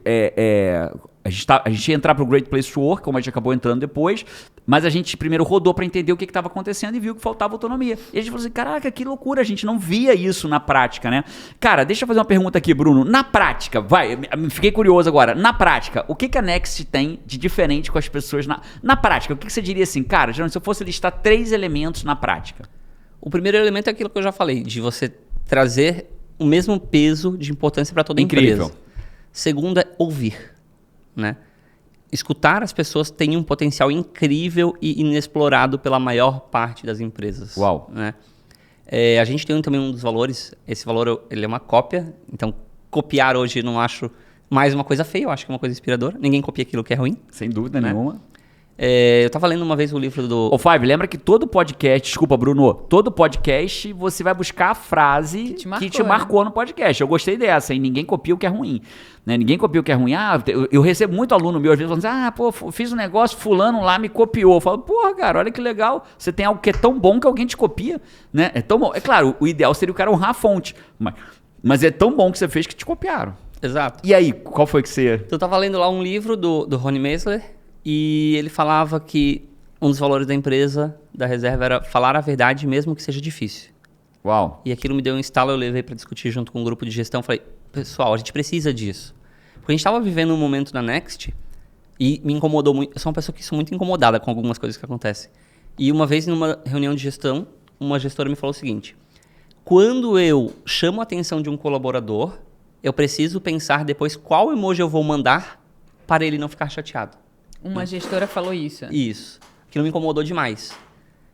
ia entrar para o Great Place to Work, como a gente acabou entrando depois, mas a gente primeiro rodou para entender o que estava acontecendo e viu que faltava autonomia. E a gente falou assim, caraca, que loucura, a gente não via isso na prática, né? Cara, deixa eu fazer uma pergunta aqui, Bruno. Na prática, fiquei curioso agora. Na prática, o que a Next tem de diferente com as pessoas na prática? O que você diria assim, cara, Jerônimo, se eu fosse listar 3 elementos na prática? O primeiro elemento é aquilo que eu já falei, de você trazer o mesmo peso de importância para toda a empresa. Segundo é ouvir. Né? Escutar as pessoas tem um potencial incrível e inexplorado pela maior parte das empresas. Uau! Né? A gente tem também um dos valores, esse valor ele é uma cópia, então copiar hoje não acho mais uma coisa feia, eu acho que é uma coisa inspiradora. Ninguém copia aquilo que é ruim. Sem dúvida nenhuma. Eu estava lendo uma vez o livro do... Ô, Five, lembra que todo podcast... Desculpa, Bruno. Todo podcast, você vai buscar a frase que te marcou no podcast. Eu gostei dessa, hein? Ninguém copia o que é ruim. Né? Ninguém copia o que é ruim. Eu recebo muito aluno meu, às vezes, falando assim, fiz um negócio, fulano lá me copiou. Eu falo, porra, cara, olha que legal. Você tem algo que é tão bom que alguém te copia. Né? É tão bom. É claro, o ideal seria o cara honrar a fonte. Mas é tão bom que você fez que te copiaram. Exato. E aí, qual foi que você... Eu estava lendo lá um livro do Ronnie Meisler, e ele falava que um dos valores da empresa, da reserva, era falar a verdade mesmo que seja difícil. Uau! E aquilo me deu um estalo, eu levei para discutir junto com um grupo de gestão. Falei, pessoal, a gente precisa disso. Porque a gente estava vivendo um momento na Next e me incomodou muito. Eu sou uma pessoa que sou muito incomodada com algumas coisas que acontecem. E uma vez, numa reunião de gestão, uma gestora me falou o seguinte: quando eu chamo a atenção de um colaborador, eu preciso pensar depois qual emoji eu vou mandar para ele não ficar chateado. Uma gestora falou isso. Isso. Que não me incomodou demais.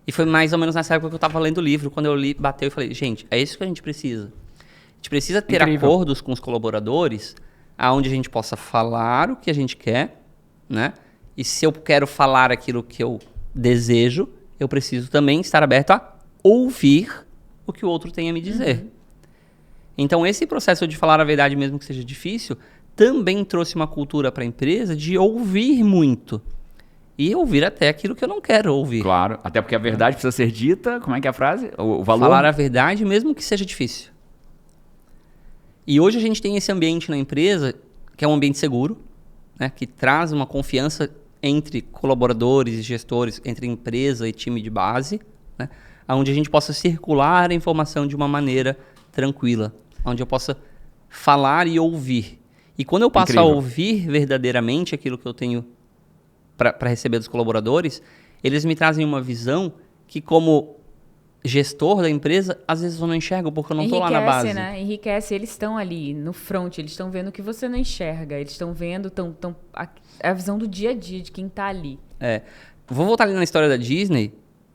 E foi mais ou menos nessa época que eu estava lendo o livro, quando eu li, bateu e falei, gente, é isso que a gente precisa. A gente precisa ter acordos com os colaboradores, aonde a gente possa falar o que a gente quer, né? E se eu quero falar aquilo que eu desejo, eu preciso também estar aberto a ouvir o que o outro tem a me dizer. Então, esse processo de falar a verdade, mesmo que seja difícil, também trouxe uma cultura para a empresa de ouvir muito. E ouvir até aquilo que eu não quero ouvir. Claro, até porque a verdade precisa ser dita. Como é que é a frase? O valor? Falar a verdade, mesmo que seja difícil. E hoje a gente tem esse ambiente na empresa, que é um ambiente seguro, né, que traz uma confiança entre colaboradores e gestores, entre empresa e time de base, né, onde a gente possa circular a informação de uma maneira tranquila, onde eu possa falar e ouvir. E quando eu passo a ouvir verdadeiramente aquilo que eu tenho para receber dos colaboradores, eles me trazem uma visão que, como gestor da empresa, às vezes eu não enxergo porque eu não estou lá na base. Né? Enriquece, eles estão ali no front, eles estão vendo o que você não enxerga, eles estão vendo a visão do dia a dia de quem está ali. Vou voltar ali na história da Disney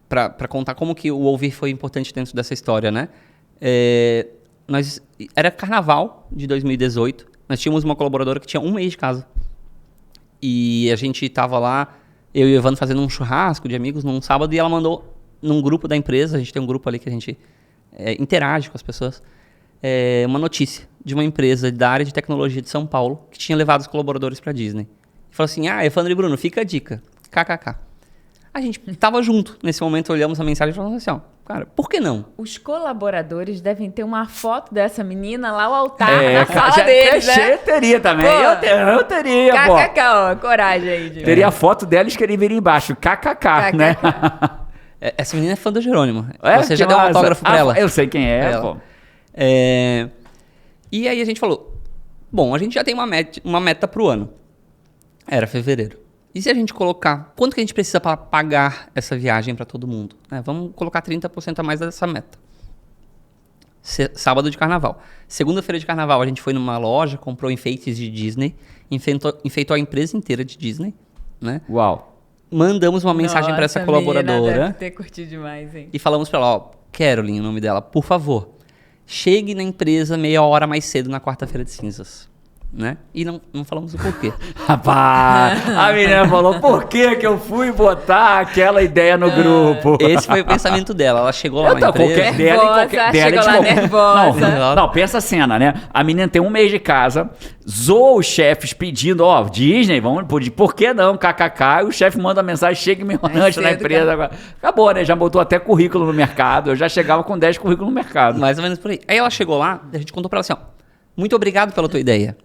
para contar como que o ouvir foi importante dentro dessa história, né? Era carnaval de 2018, nós tínhamos uma colaboradora que tinha 1 mês de casa. E a gente estava lá, eu e o Evandro fazendo um churrasco de amigos num sábado, e ela mandou num grupo da empresa, a gente tem um grupo ali que a gente interage com as pessoas, uma notícia de uma empresa da área de tecnologia de São Paulo que tinha levado os colaboradores para Disney. E falou assim, Evandro e Bruno, fica a dica, kkk. A gente estava junto, nesse momento olhamos a mensagem e falamos assim, cara, por que não? Os colaboradores devem ter uma foto dessa menina lá ao altar na sala deles, né? Teria também, eu teria, pô. KKK, ó, coragem aí. Teria a foto dela e escreveria embaixo, kkk, né? Essa menina é fã do Jerônimo. Você já deu um autógrafo pra ela? Eu sei quem é, pô. E aí a gente falou, bom, a gente já tem uma meta pro ano. Era fevereiro. E se a gente colocar, quanto que a gente precisa para pagar essa viagem para todo mundo? Vamos colocar 30% a mais dessa meta. Sábado de carnaval. Segunda-feira de carnaval, a gente foi numa loja, comprou enfeites de Disney, enfeitou a empresa inteira de Disney, né? Uau. Mandamos uma mensagem para essa colaboradora. Deve ter curtido demais, hein? E falamos para ela, Caroline, o nome dela, por favor, chegue na empresa meia hora mais cedo na quarta-feira de cinzas. Né? E não falamos o porquê. Rapaz, a menina falou, por que eu fui botar aquela ideia no grupo? Esse foi o pensamento dela. Ela chegou lá na empresa. Chegou lá nervosa. Não, pensa a cena, né? A menina tem 1 mês de casa, zoa os chefes pedindo, Disney, vamos, por que não, kkk, e o chefe manda mensagem, chega meio antes na empresa. Agora. Acabou, né? Já botou até currículo no mercado, eu já chegava com 10 currículos no mercado. Mais ou menos por aí. Aí ela chegou lá, a gente contou pra ela assim, muito obrigado pela tua ideia.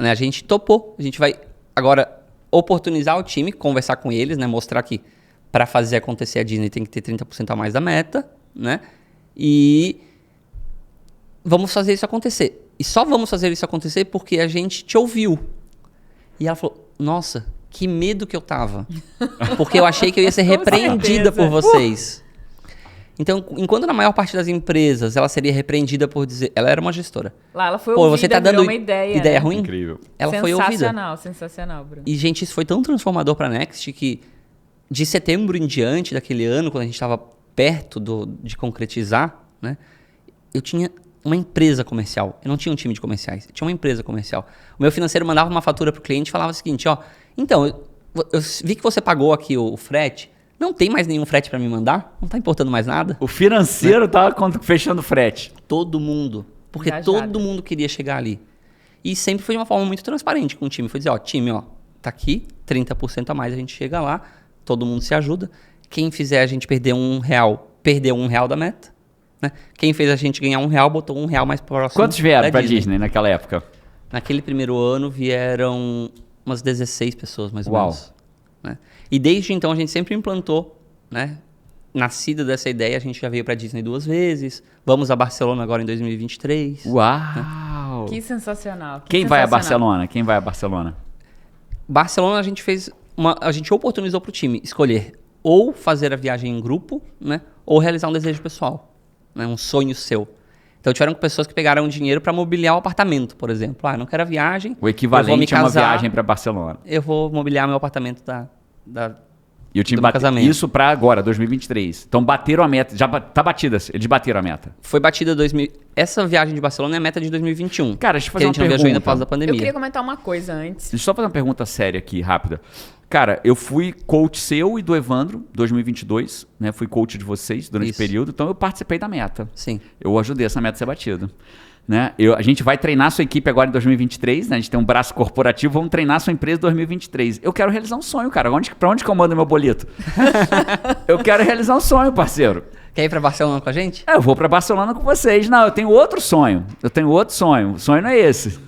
A gente topou, a gente vai agora oportunizar o time, conversar com eles, né? Mostrar que para fazer acontecer a Disney tem que ter 30% a mais da meta, né? E vamos fazer isso acontecer. E só vamos fazer isso acontecer porque a gente te ouviu. E ela falou, nossa, que medo que eu tava. Porque eu achei que eu ia ser repreendida por vocês. Então, enquanto na maior parte das empresas ela seria repreendida por dizer... Ela era uma gestora. Lá ela foi ouvida, você tá dando uma ideia né? ruim? Incrível. Ela foi ouvida. Sensacional, Bruno. E, gente, isso foi tão transformador para a Next que de setembro em diante daquele ano, quando a gente estava perto de concretizar, né? Eu tinha uma empresa comercial. Eu não tinha um time de comerciais. Eu tinha uma empresa comercial. O meu financeiro mandava uma fatura pro cliente e falava o seguinte, então, eu vi que você pagou aqui o frete. Não tem mais nenhum frete para me mandar? Não tá importando mais nada? O financeiro tá fechando frete. Todo mundo. Porque todo mundo queria chegar ali. E sempre foi de uma forma muito transparente com o time. Foi dizer, time, tá aqui, 30% a mais, a gente chega lá, todo mundo se ajuda. Quem fizer a gente perder R$1, perdeu R$1 da meta. Né? Quem fez a gente ganhar R$1, botou R$1 mais próximo. Quantos vieram pra Disney naquela época? Naquele primeiro ano vieram umas 16 pessoas, mais ou menos. Né? E desde então a gente sempre implantou, né? Nascida dessa ideia, a gente já veio para Disney 2 vezes. Vamos a Barcelona agora em 2023. Uau! Né? Que sensacional. Quem vai a Barcelona? Barcelona a gente fez a gente oportunizou para o time escolher ou fazer a viagem em grupo, né? Ou realizar um desejo pessoal, né? Um sonho seu. Então, tiveram pessoas que pegaram dinheiro para mobiliar o apartamento, por exemplo. Não quero a viagem. O equivalente a uma viagem para Barcelona. Eu vou mobiliar meu apartamento E o time bateu isso para agora, 2023. Então bateram a meta. Já tá batida. Eles bateram a meta. Foi batida essa viagem de Barcelona é a meta de 2021. Cara, deixa eu fazer uma pergunta. A gente não viajou ainda após a pandemia. Eu queria comentar uma coisa antes. Deixa eu só fazer uma pergunta séria aqui, rápida. Cara, eu fui coach seu e do Evandro, 2022, né? Fui coach de vocês durante esse período, então eu participei da meta. Sim. Eu ajudei essa meta a ser batida. Né? A gente vai treinar sua equipe agora em 2023, né? A gente tem um braço corporativo, vamos treinar sua empresa em 2023. Eu quero realizar um sonho, cara. Pra onde que eu mando meu boleto? Eu quero realizar um sonho, parceiro. Quer ir pra Barcelona com a gente? Eu vou pra Barcelona com vocês. Não, eu tenho outro sonho. O sonho não é esse.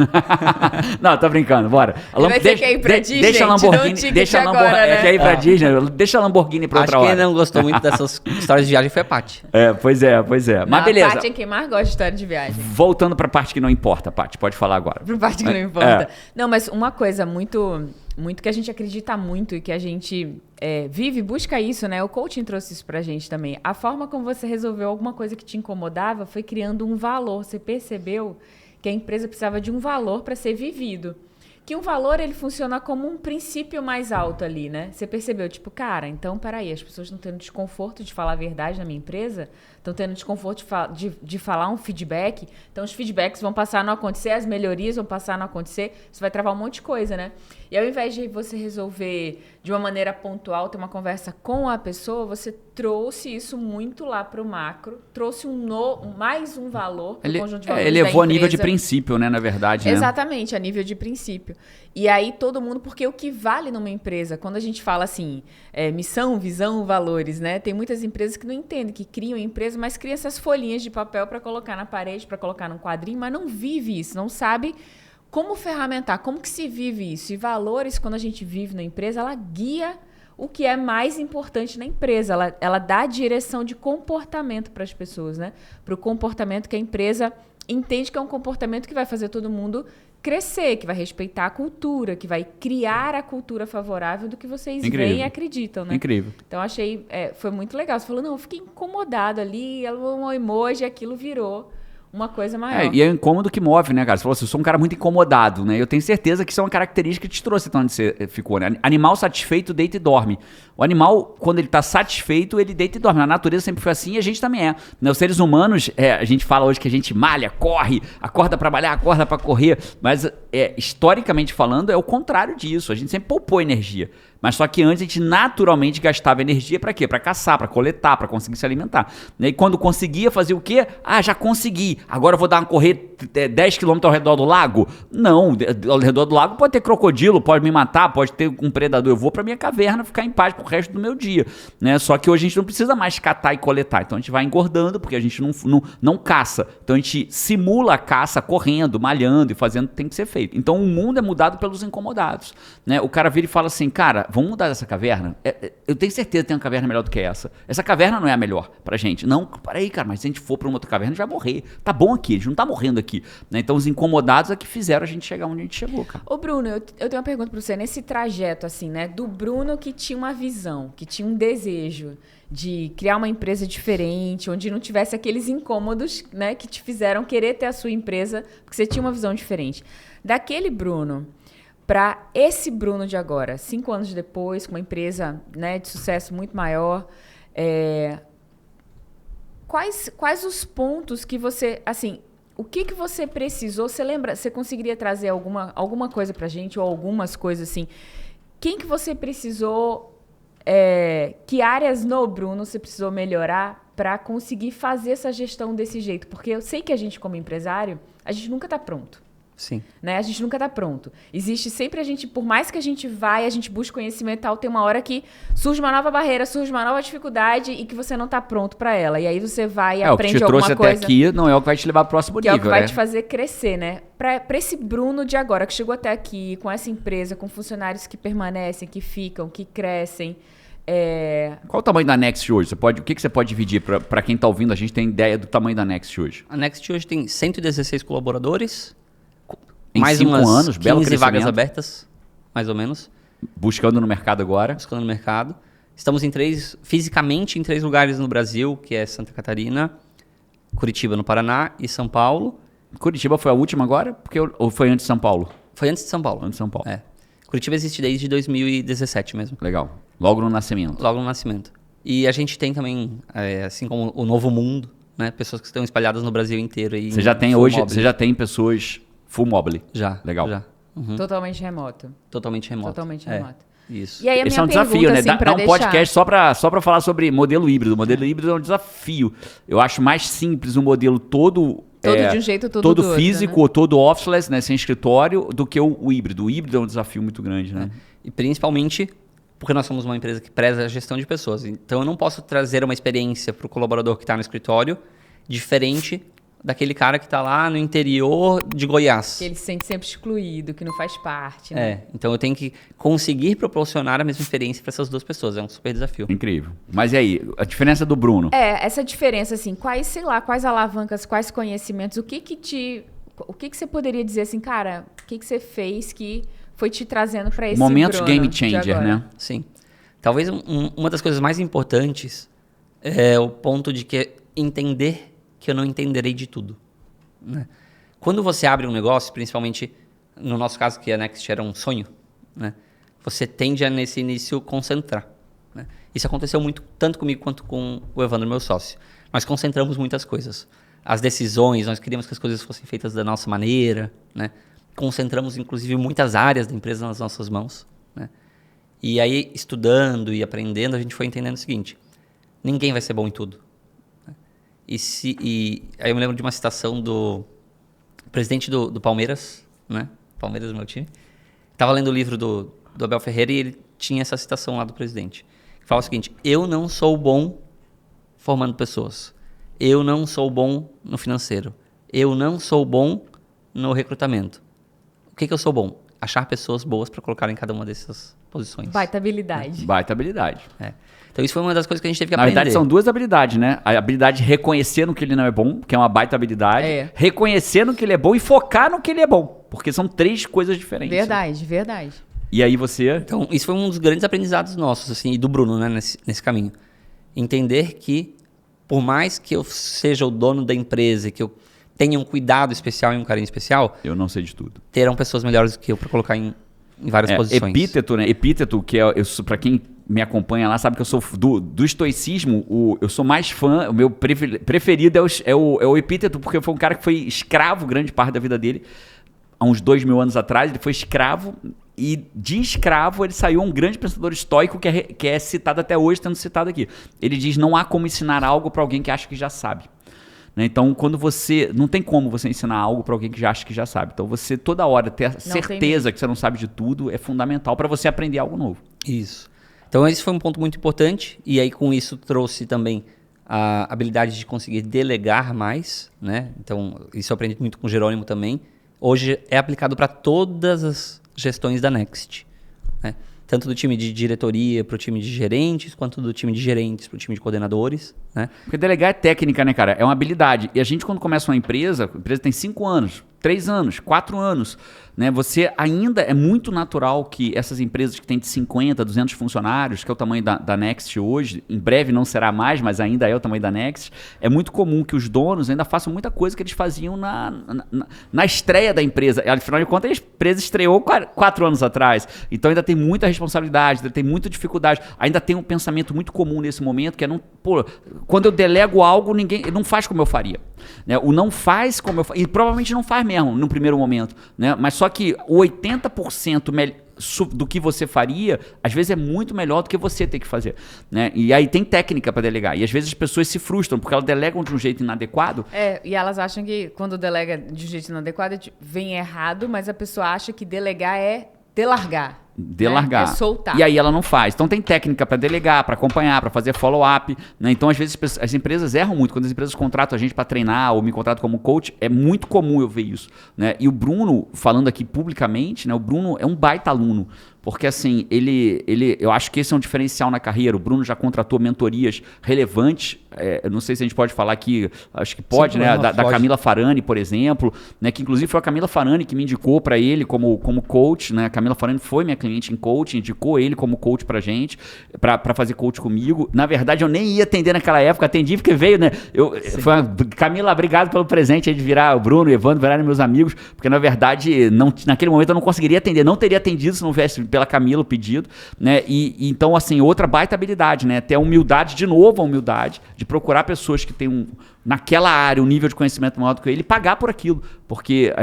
Não, tô brincando, bora. Quer ir pra Disney? Deixa a Lamborghini. Quer ir pra Disney? Deixa a Lamborghini pra outra hora. Acho que quem não gostou muito dessas histórias de viagem foi a Paty. Pois é. Mas beleza. A Paty é quem mais gosta de história de viagem. Voltando pra parte que não importa, Paty. Pode falar agora. Pra parte que não importa. Não, mas uma coisa muito que a gente acredita muito e que a gente vive, busca isso, né? O coaching trouxe isso pra gente também. A forma como você resolveu alguma coisa que te incomodava foi criando um valor. Você percebeu que a empresa precisava de um valor para ser vivido. Que um valor, ele funciona como um princípio mais alto ali, né? Você percebeu, tipo, cara, então, peraí, as pessoas estão tendo desconforto de falar a verdade na minha empresa, estão tendo desconforto de falar um feedback, então os feedbacks vão passar a não acontecer, as melhorias vão passar a não acontecer, isso vai travar um monte de coisa, né? E ao invés de você resolver de uma maneira pontual, ter uma conversa com a pessoa, você trouxe isso muito lá para o macro, trouxe mais um valor para o conjunto de valores ele levou a nível de princípio, né, na verdade. Né? Exatamente, a nível de princípio. E aí todo mundo, porque o que vale numa empresa, quando a gente fala assim, missão, visão, valores, né? Tem muitas empresas que não entendem, que criam empresa, mas criam essas folhinhas de papel para colocar na parede, para colocar num quadrinho, mas não vive isso, não sabe como ferramentar, como que se vive isso. E valores, quando a gente vive na empresa, ela guia o que é mais importante na empresa. Ela dá direção de comportamento para as pessoas, né? Para o comportamento que a empresa entende que é um comportamento que vai fazer todo mundo crescer, que vai respeitar a cultura, que vai criar a cultura favorável do que vocês veem e acreditam, né? Incrível. Então, achei... foi muito legal. Você falou, não, eu fiquei incomodado ali, um emoji, aquilo virou uma coisa maior. E é o incômodo que move, né, cara? Você falou assim, eu sou um cara muito incomodado, né? Eu tenho certeza que isso é uma característica que te trouxe até onde você ficou, né? Animal satisfeito deita e dorme. O animal, quando ele tá satisfeito, ele deita e dorme. A natureza sempre foi assim e a gente também é. Né? Os seres humanos, a gente fala hoje que a gente malha, corre, acorda pra malhar, acorda pra correr, mas historicamente falando é o contrário disso. A gente sempre poupou energia. Mas só que antes a gente naturalmente gastava energia para quê? Para caçar, para coletar, para conseguir se alimentar. E quando conseguia fazer o quê? Já consegui. Agora eu vou dar uma correr 10 km ao redor do lago? Não, ao redor do lago pode ter crocodilo, pode me matar, pode ter um predador. Eu vou para minha caverna ficar em paz pro resto do meu dia. Né? Só que hoje a gente não precisa mais catar e coletar. Então a gente vai engordando porque a gente não caça. Então a gente simula a caça correndo, malhando e fazendo o que tem que ser feito. Então o mundo é mudado pelos incomodados. Né? O cara vira e fala assim, cara, vamos mudar dessa caverna? Eu tenho certeza que tem uma caverna melhor do que essa. Essa caverna não é a melhor pra gente. Não, peraí, cara, mas se a gente for pra uma outra caverna, a gente vai morrer. Tá bom aqui, a gente não tá morrendo aqui. Né? Então os incomodados é que fizeram a gente chegar onde a gente chegou, cara. Ô Bruno, eu tenho uma pergunta pra você. Nesse trajeto, assim, né, do Bruno que tinha uma visão, que tinha um desejo de criar uma empresa diferente, onde não tivesse aqueles incômodos, né, que te fizeram querer ter a sua empresa, porque você tinha uma visão diferente. Daquele Bruno para esse Bruno de agora, 5 anos depois, com uma empresa, né, de sucesso muito maior, quais os pontos que você, assim, o que você precisou? Você lembra? Você conseguiria trazer alguma coisa pra gente ou algumas coisas assim? Quem que você precisou? Que áreas no Bruno você precisou melhorar para conseguir fazer essa gestão desse jeito? Porque eu sei que a gente, como empresário, a gente nunca está pronto. Sim. Né? A gente nunca está pronto. Existe sempre por mais que a gente busque conhecimento e tal, tem uma hora que surge uma nova barreira, surge uma nova dificuldade e que você não está pronto para ela. E aí você vai e aprende alguma coisa. O que te trouxe até aqui não é o que vai te levar ao próximo nível, que é o que vai te fazer crescer, né? Para esse Bruno de agora, que chegou até aqui, com essa empresa, com funcionários que permanecem, que ficam, que crescem. Qual o tamanho da Next hoje? O que você pode dividir para quem está ouvindo? A gente tem ideia do tamanho da Next hoje. A Next hoje tem 116 colaboradores. Em mais 5 umas anos, belo 15 crescimento. vagas abertas, mais ou menos. Buscando no mercado agora. Buscando no mercado. Estamos fisicamente em 3 lugares no Brasil, que é Santa Catarina, Curitiba, no Paraná, e São Paulo. Curitiba foi a última agora? Ou foi antes de São Paulo? Foi antes de São Paulo. Antes de São Paulo. É. Curitiba existe desde 2017 mesmo. Legal. Logo no nascimento. Logo no nascimento. E a gente tem também, assim como o Novo Mundo, né? Pessoas que estão espalhadas no Brasil inteiro. Aí Você já tem hoje, você já tem pessoas full mobile? Já. Legal. Já. Uhum. Totalmente remoto. Totalmente remoto. Totalmente remoto. Isso. E aí a Esse minha é um desafio, né? assim, Dá um podcast só pra falar sobre modelo híbrido. O modelo híbrido é um desafio. Eu acho mais simples um modelo todo de um jeito, todo do físico, outro, né? ou todo officeless, né? Sem escritório, do que o híbrido. O híbrido é um desafio muito grande, né? E principalmente porque nós somos uma empresa que preza a gestão de pessoas. Então eu não posso trazer uma experiência para o colaborador que está no escritório diferente daquele cara que está lá no interior de Goiás. Que ele se sente sempre excluído, que não faz parte, né? Então eu tenho que conseguir proporcionar a mesma experiência para essas 2 pessoas. É um super desafio. Incrível. Mas e aí, a diferença do Bruno? Essa diferença, assim, quais alavancas, quais conhecimentos, o que você poderia dizer assim, cara, o que você fez que foi te trazendo para esse Momentos Bruno game de changer, agora? né? Sim. Talvez uma das coisas mais importantes é o ponto de que entender que eu não entenderei de tudo, né? Quando você abre um negócio, principalmente no nosso caso, que a Next era um sonho, né? Você tende a, nesse início, concentrar, né? Isso aconteceu muito, tanto comigo quanto com o Evandro, meu sócio. Nós concentramos muitas coisas. As decisões, nós queríamos que as coisas fossem feitas da nossa maneira, né? Concentramos, inclusive, muitas áreas da empresa nas nossas mãos, né? E aí, estudando e aprendendo, a gente foi entendendo o seguinte: ninguém vai ser bom em tudo. E aí eu me lembro de uma citação do presidente do Palmeiras, né? Palmeiras, meu time. Estava lendo o livro do Abel Ferreira e ele tinha essa citação lá do presidente. Que fala o seguinte: eu não sou bom formando pessoas. Eu não sou bom no financeiro. Eu não sou bom no recrutamento. O que eu sou bom? Achar pessoas boas para colocar em cada uma dessas posições. Baita habilidade. Baita habilidade. Então isso foi uma das coisas que a gente teve que Na aprender. verdade, são 2 habilidades, né? A habilidade de reconhecer no que ele não é bom, que é uma baita habilidade. Reconhecer no que ele é bom e focar no que ele é bom. Porque são 3 coisas diferentes. Verdade. E aí você... Então, isso foi um dos grandes aprendizados nossos, assim, e do Bruno, né, nesse caminho. Entender que, por mais que eu seja o dono da empresa e que eu tenha um cuidado especial e um carinho especial... Eu não sei de tudo. Terão pessoas melhores do que eu para colocar em várias posições. Epíteto, né? Epíteto, que para quem me acompanha lá, sabe que eu sou do estoicismo, eu sou mais fã, o meu preferido é o Epíteto, porque foi um cara que foi escravo grande parte da vida dele. Há uns 2000 anos atrás, ele foi escravo, e de escravo ele saiu um grande pensador estoico que é citado até hoje, tendo citado aqui. Ele diz: não há como ensinar algo para alguém que acha que já sabe. Então, quando você... Não tem como você ensinar algo para alguém que já acha que já sabe. Então, você toda hora ter a certeza que você não sabe de tudo é fundamental para você aprender algo novo. Isso. Então, esse foi um ponto muito importante. E aí, com isso, trouxe também a habilidade de conseguir delegar mais, né? Então, isso eu aprendi muito com o Jerônimo também. Hoje é aplicado para todas as gestões da Next, né? Tanto do time de diretoria para o time de gerentes, quanto do time de gerentes para o time de coordenadores, né? Porque delegar é técnica, né, cara? É uma habilidade. E a gente, quando começa uma empresa, a empresa tem 5 anos, 3 anos, 4 anos, né? Você ainda é muito natural que essas empresas que têm de 50, 200 funcionários, que é o tamanho da Next hoje, em breve não será mais, mas ainda é o tamanho da Next, é muito comum que os donos ainda façam muita coisa que eles faziam na estreia da empresa. Afinal de contas, a empresa estreou 4 anos atrás, então ainda tem muita responsabilidade, ainda tem muita dificuldade, ainda tem um pensamento muito comum nesse momento, que é quando eu delego algo, ninguém não faz como eu faria. Né? O não faz como eu faria, e provavelmente não faz mesmo no primeiro momento, né? Mas só que o 80% do que você faria, às vezes é muito melhor do que você ter que fazer, né? E aí tem técnica para delegar. E às vezes as pessoas se frustram porque elas delegam de um jeito inadequado. E elas acham que quando delega de um jeito inadequado, vem errado, mas a pessoa acha que delegar é delargar. Delargar. Né? É soltar. E aí ela não faz. Então tem técnica para delegar, para acompanhar, para fazer follow-up, né? Então às vezes as empresas erram muito. Quando as empresas contratam a gente para treinar ou me contratam como coach, é muito comum eu ver isso, né? E o Bruno, falando aqui publicamente, né? O Bruno é um baita aluno. Porque assim, eu acho que esse é um diferencial na carreira. O Bruno já contratou mentorias relevantes. Eu não sei se a gente pode falar aqui, acho que pode, né? Da Camila Farani, por exemplo, né? Que inclusive foi a Camila Farani que me indicou para ele como coach, né? A Camila Farani foi minha cliente cliente em coaching, indicou ele como coach pra gente, pra fazer coach comigo. Na verdade, eu nem ia atender naquela época, atendi porque veio, né? Camila, obrigado pelo presente aí de virar o Bruno e o Evandro, virarem meus amigos, porque na verdade, naquele momento eu não conseguiria atender, não teria atendido se não houvesse pela Camila o pedido, né? E então, assim, outra baita habilidade, né? Ter a humildade, de novo a humildade, de procurar pessoas que têm naquela área um nível de conhecimento maior do que ele e pagar por aquilo, porque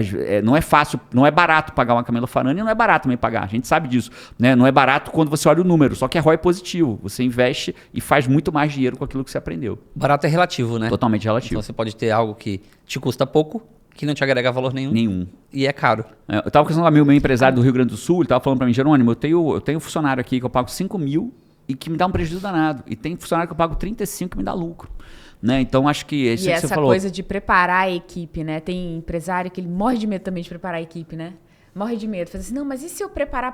não é fácil, não é barato pagar uma Camila Farani, não é barato também pagar, a gente sabe disso, né? Não é barato quando você olha o número, só que é ROI positivo, você investe e faz muito mais dinheiro com aquilo que você aprendeu. Barato é relativo, né? Totalmente relativo. Então você pode ter algo que te custa pouco, que não te agrega valor nenhum. E é caro. Eu tava conversando com um meu empresário do Rio Grande do Sul, ele tava falando pra mim, Jerônimo, eu tenho um funcionário aqui que eu pago 5 mil e que me dá um prejuízo danado, e tem funcionário que eu pago 35 que me dá lucro. Né? Então acho que isso e que você falou. Essa coisa de preparar a equipe, né? Tem empresário que ele morre de medo também de preparar a equipe, né? Morre de medo. Fala assim, não, mas e se eu preparar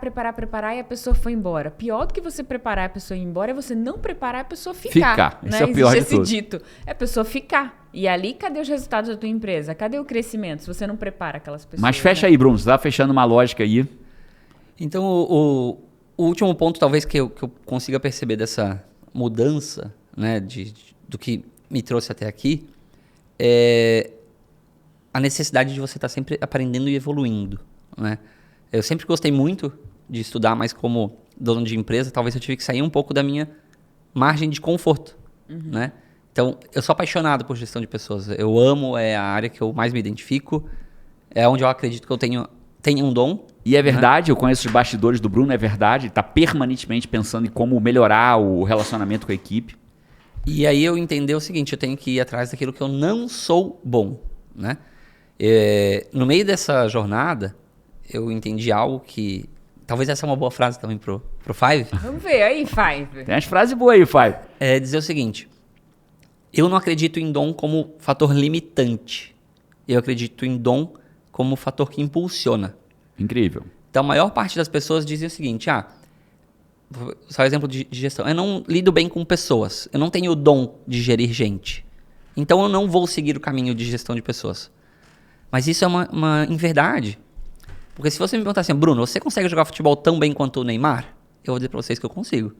e a pessoa for embora? Pior do que você preparar e a pessoa ir embora é você não preparar e a pessoa ficar. Né? Esse é o pior de tudo. Existe esse dito. É a pessoa ficar. E ali, cadê os resultados da tua empresa? Cadê o crescimento se você não prepara aquelas pessoas? Mas fecha aí, Bruno. Você tá fechando uma lógica aí. Então, o último ponto, talvez, que eu consiga perceber dessa mudança, né, do que me trouxe até aqui, é a necessidade de você estar sempre aprendendo e evoluindo, né? Eu sempre gostei muito de estudar, mas como dono de empresa, talvez eu tive que sair um pouco da minha margem de conforto, né? Então, eu sou apaixonado por gestão de pessoas. Eu amo, é a área que eu mais me identifico, é onde eu acredito que eu tenho um dom. E é verdade, eu conheço os bastidores do Bruno, é verdade, ele está permanentemente pensando em como melhorar o relacionamento com a equipe. E aí eu entendi o seguinte, eu tenho que ir atrás daquilo que eu não sou bom, né? No meio dessa jornada, eu entendi algo que... Talvez essa é uma boa frase também pro Five. Vamos ver aí, Five. Tem umas frases boas aí, Five. É dizer o seguinte, eu não acredito em dom como fator limitante. Eu acredito em dom como fator que impulsiona. Incrível. Então, a maior parte das pessoas dizem o seguinte, só exemplo de gestão. Eu não lido bem com pessoas. Eu não tenho o dom de gerir gente. Então, eu não vou seguir o caminho de gestão de pessoas. Mas isso é uma inverdade. Porque se você me perguntar assim, Bruno, você consegue jogar futebol tão bem quanto o Neymar? Eu vou dizer para vocês que eu consigo.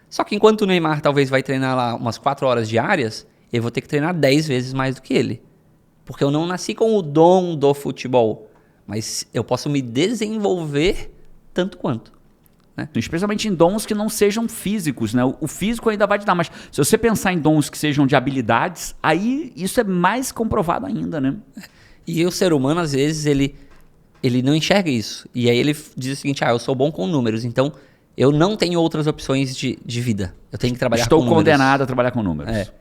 Só que enquanto o Neymar talvez vai treinar lá umas 4 horas diárias, eu vou ter que treinar 10 vezes mais do que ele. Porque eu não nasci com o dom do futebol. Mas eu posso me desenvolver tanto quanto. Né? Especialmente em dons que não sejam físicos, né? O físico ainda vai te dar, mas se você pensar em dons que sejam de habilidades, aí isso é mais comprovado ainda, né? E o ser humano, às vezes, ele não enxerga isso. E aí ele diz o seguinte, eu sou bom com números, então eu não tenho outras opções de vida. Eu tenho que trabalhar com números. Estou condenado a trabalhar com números.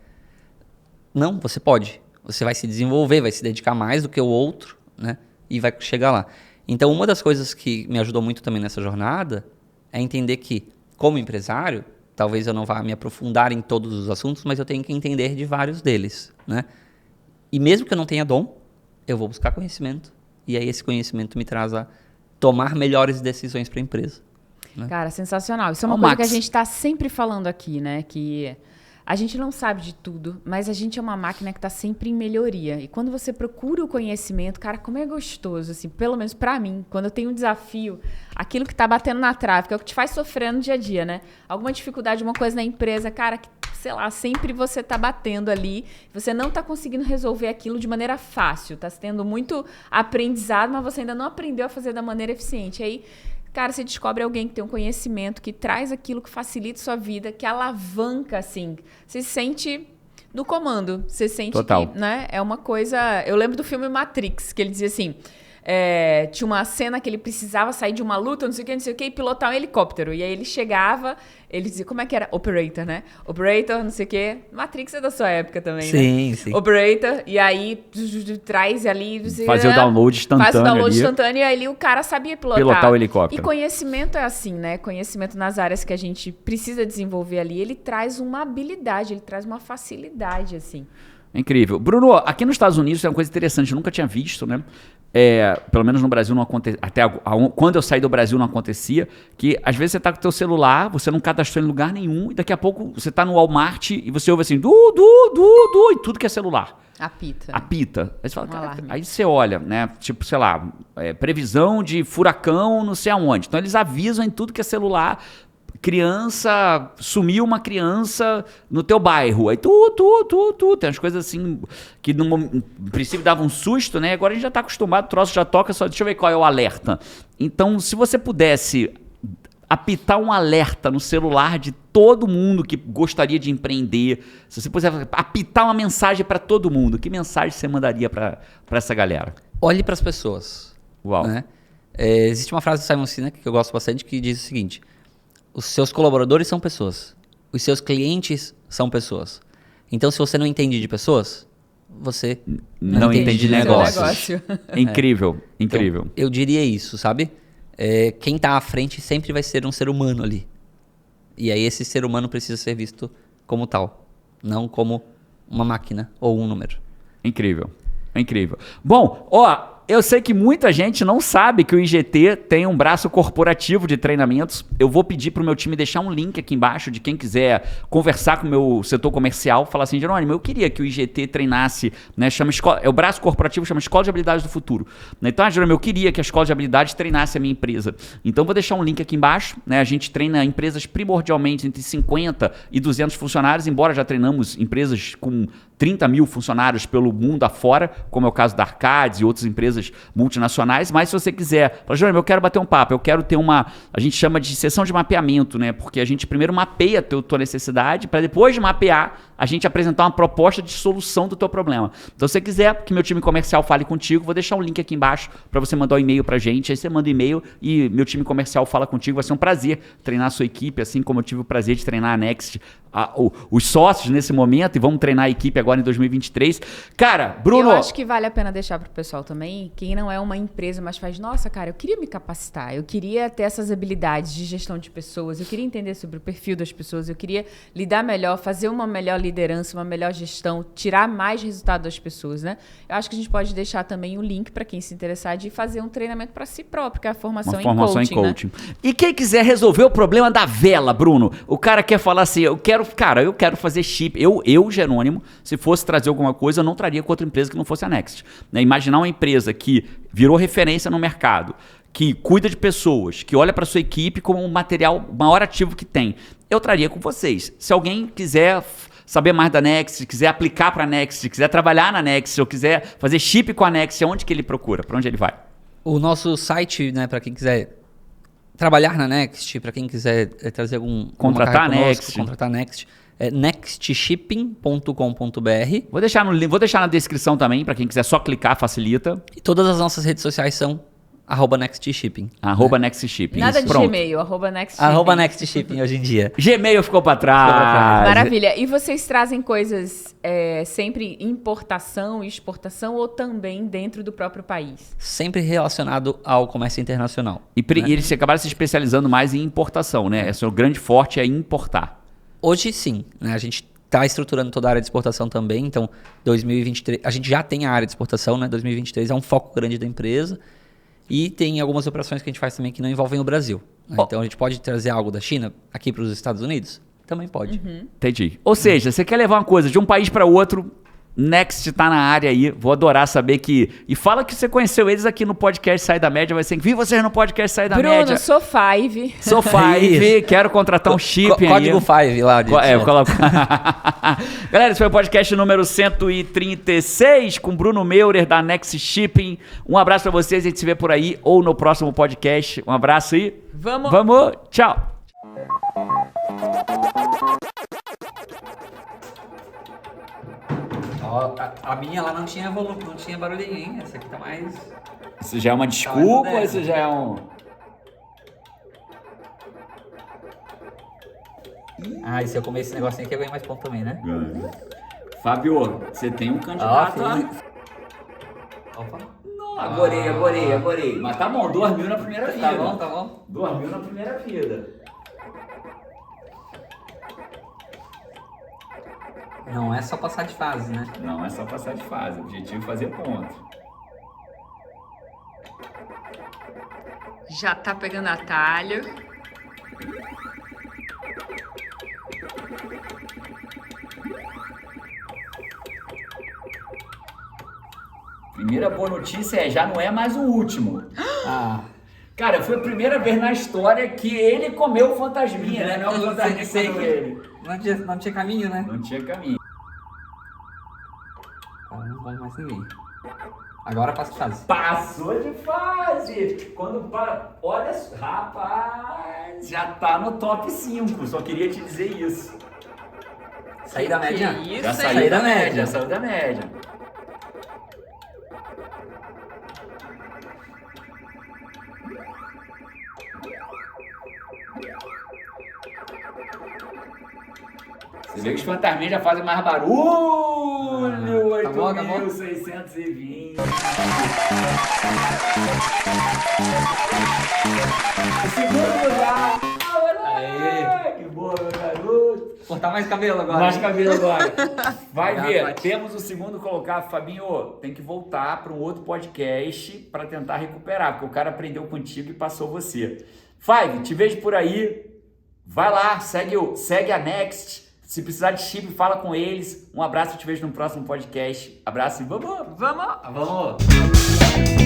Não, você pode. Você vai se desenvolver, vai se dedicar mais do que o outro, né? E vai chegar lá. Então, uma das coisas que me ajudou muito também nessa jornada é entender que, como empresário, talvez eu não vá me aprofundar em todos os assuntos, mas eu tenho que entender de vários deles, né? E mesmo que eu não tenha dom, eu vou buscar conhecimento. E aí esse conhecimento me traz a tomar melhores decisões para a empresa. Né? Cara, sensacional. Isso é uma coisa que a gente está sempre falando aqui, né? Que a gente não sabe de tudo, mas a gente é uma máquina que está sempre em melhoria. E quando você procura o conhecimento, cara, como é gostoso, assim, pelo menos para mim, quando eu tenho um desafio, aquilo que está batendo na trave, que é o que te faz sofrer no dia a dia, né? Alguma dificuldade, uma coisa na empresa, cara, que, sei lá, sempre você tá batendo ali, você não tá conseguindo resolver aquilo de maneira fácil, tá tendo muito aprendizado, mas você ainda não aprendeu a fazer da maneira eficiente. Aí, cara, você descobre alguém que tem um conhecimento, que traz aquilo que facilita sua vida, que alavanca, assim. Você se sente no comando. Você sente Total. que, né, é uma coisa... Eu lembro do filme Matrix, que ele dizia assim... tinha uma cena que ele precisava sair de uma luta, não sei o que, e pilotar um helicóptero. E aí ele chegava, ele dizia, como é que era? Operator, né? Operator, não sei o que. Matrix é da sua época também, sim, né? Sim. Operator, e aí traz ali... Fazer o download instantâneo. Faz o download ali. instantâneo, e aí o cara sabia pilotar O helicóptero. E conhecimento é assim, né? Conhecimento nas áreas que a gente precisa desenvolver ali, ele traz uma habilidade, ele traz uma facilidade, assim. É incrível. Bruno, aqui nos Estados Unidos tem uma coisa interessante, eu nunca tinha visto, né? Pelo menos no Brasil não acontecia, quando eu saí do Brasil não acontecia, que às vezes você tá com o teu celular, você não cadastrou em lugar nenhum, e daqui a pouco você tá no Walmart e você ouve assim, e tudo que é celular. Apita. Aí você fala, aí você olha, né? Tipo, sei lá, previsão de furacão, não sei aonde. Então eles avisam em tudo que é celular. Sumiu uma criança no teu bairro. Aí tem umas coisas assim que no princípio dava um susto, né? Agora a gente já tá acostumado, o troço já toca, só deixa eu ver qual é o alerta. Então, se você pudesse apitar um alerta no celular de todo mundo que gostaria de empreender, se você pudesse apitar uma mensagem para todo mundo, que mensagem você mandaria para essa galera? Olhe para as pessoas. Uau. Né? Existe uma frase do Simon Sinek que eu gosto bastante que diz o seguinte: os seus colaboradores são pessoas, os seus clientes são pessoas. Então, se você não entende de pessoas, você não entende de negócios. Incrível. Então, eu diria isso, sabe? Quem está à frente sempre vai ser um ser humano ali. E aí esse ser humano precisa ser visto como tal, não como uma máquina ou um número. Incrível. Bom, eu sei que muita gente não sabe que o IGT tem um braço corporativo de treinamentos. Eu vou pedir para o meu time deixar um link aqui embaixo de quem quiser conversar com o meu setor comercial, falar assim, Jerônimo, eu queria que o IGT treinasse, né, o braço corporativo chama Escola de Habilidades do Futuro. Então, Jerônimo, eu queria que a Escola de Habilidades treinasse a minha empresa. Então, vou deixar um link aqui embaixo, né? A gente treina empresas primordialmente entre 50 e 200 funcionários, embora já treinamos empresas com 30 mil funcionários pelo mundo afora, como é o caso da Arcades e outras empresas multinacionais, mas se você quiser, fala, Jerônimo, eu quero bater um papo, eu quero ter a gente chama de sessão de mapeamento, né? Porque a gente primeiro mapeia a tua necessidade, para depois de mapear, a gente apresentar uma proposta de solução do teu problema. Então, se você quiser que meu time comercial fale contigo, vou deixar um link aqui embaixo para você mandar um e-mail pra gente, aí você manda um e-mail e meu time comercial fala contigo, vai ser um prazer treinar a sua equipe, assim como eu tive o prazer de treinar a Next, os sócios nesse momento, e vamos treinar a equipe agora em 2023. Cara, Bruno... Eu acho que vale a pena deixar pro pessoal também, quem não é uma empresa, mas faz, nossa, cara, eu queria me capacitar, eu queria ter essas habilidades de gestão de pessoas, eu queria entender sobre o perfil das pessoas, eu queria lidar melhor, fazer uma melhor liderança, uma melhor gestão, tirar mais resultado das pessoas, né? Eu acho que a gente pode deixar também o link para quem se interessar de fazer um treinamento para si próprio, que é a formação em coaching. Né? E quem quiser resolver o problema da vela, Bruno, o cara quer falar assim, eu quero fazer chip. Eu, Jerônimo, se fosse trazer alguma coisa, eu não traria com outra empresa que não fosse a Next. Né? Imaginar uma empresa que virou referência no mercado, que cuida de pessoas, que olha para sua equipe como um material, o maior ativo que tem. Eu traria com vocês. Se alguém quiser saber mais da Next, quiser aplicar para a Next, quiser trabalhar na Next, ou quiser fazer chip com a Next, onde que ele procura? Para onde ele vai? O nosso site, né, para quem quiser trabalhar na Next, para quem quiser trazer contratar a Next, contratar a Next, é nextshipping.com.br. Vou deixar na descrição também, para quem quiser só clicar, facilita. E todas as nossas redes sociais são @nextshipping. @nextshipping. Nada de Gmail, @nextshipping. @nextshipping hoje em dia. Gmail ficou para trás. Maravilha. E vocês trazem coisas sempre importação e exportação ou também dentro do próprio país? Sempre relacionado ao comércio internacional. E eles acabaram se especializando mais em importação, né? O grande forte é importar. Hoje sim, né? A gente está estruturando toda a área de exportação também, então 2023, a gente já tem a área de exportação, né? 2023 é um foco grande da empresa e tem algumas operações que a gente faz também que não envolvem o Brasil. Né? Então a gente pode trazer algo da China aqui para os Estados Unidos? Também pode. Entendi. Ou seja, você quer levar uma coisa de um país para outro, Next tá na área aí, vou adorar saber que... E fala que você conheceu eles aqui no podcast Sai da Média, vai ser vi vocês no podcast Sai da Média. Bruno, sou Five. Sou Five, quero contratar um chip aí. Código Five lá. Galera, esse foi o podcast número 136 com Bruno Meurer da Next Shipping. Um abraço pra vocês, a gente se vê por aí ou no próximo podcast. Um abraço e... Vamos, tchau. A minha lá não tinha volume, não tinha barulhinho, hein? Essa aqui tá mais... Isso já é uma desculpa ou isso já é um... Ah, e se eu comer esse negocinho aqui, eu ganho mais ponto também, né? Fábio, você tem um candidato lá. Opa. Agorei. Mas tá bom, 2 mil na primeira vida. Tá bom. 2 mil na primeira vida. Não é só passar de fase, né? Não é só passar de fase, o objetivo é fazer ponto. Já tá pegando atalho. Primeira boa notícia já não é mais o último. Ah. Cara, foi a primeira vez na história que ele comeu o fantasminha, né? Não é o fantasminha que comeu ele. Não tinha caminho, né? Não tinha caminho. Agora não come mais ninguém. Agora passa de fase. Passou de fase! Quando olha, rapaz, já tá no top 5. Só queria te dizer isso. Saí da média? Isso, Já hein? saiu da média, já saiu da média. Você vê que os fantasminhas já fazem mais barulho. Acabou? 8.620. O segundo lugar. Aê. Que boa, meu garoto. Cortar mais cabelo agora. Mais hein? cabelo agora. Vai Obrigado, ver, Paty. temos o segundo colocado. Fabinho, tem que voltar para um outro podcast para tentar recuperar, porque o cara aprendeu contigo e passou você. Five, te vejo por aí. Vai lá, segue a Next. Se precisar de chip, fala com eles. Um abraço, te vejo no próximo podcast. Abraço e vamos! Vamos! Vamos!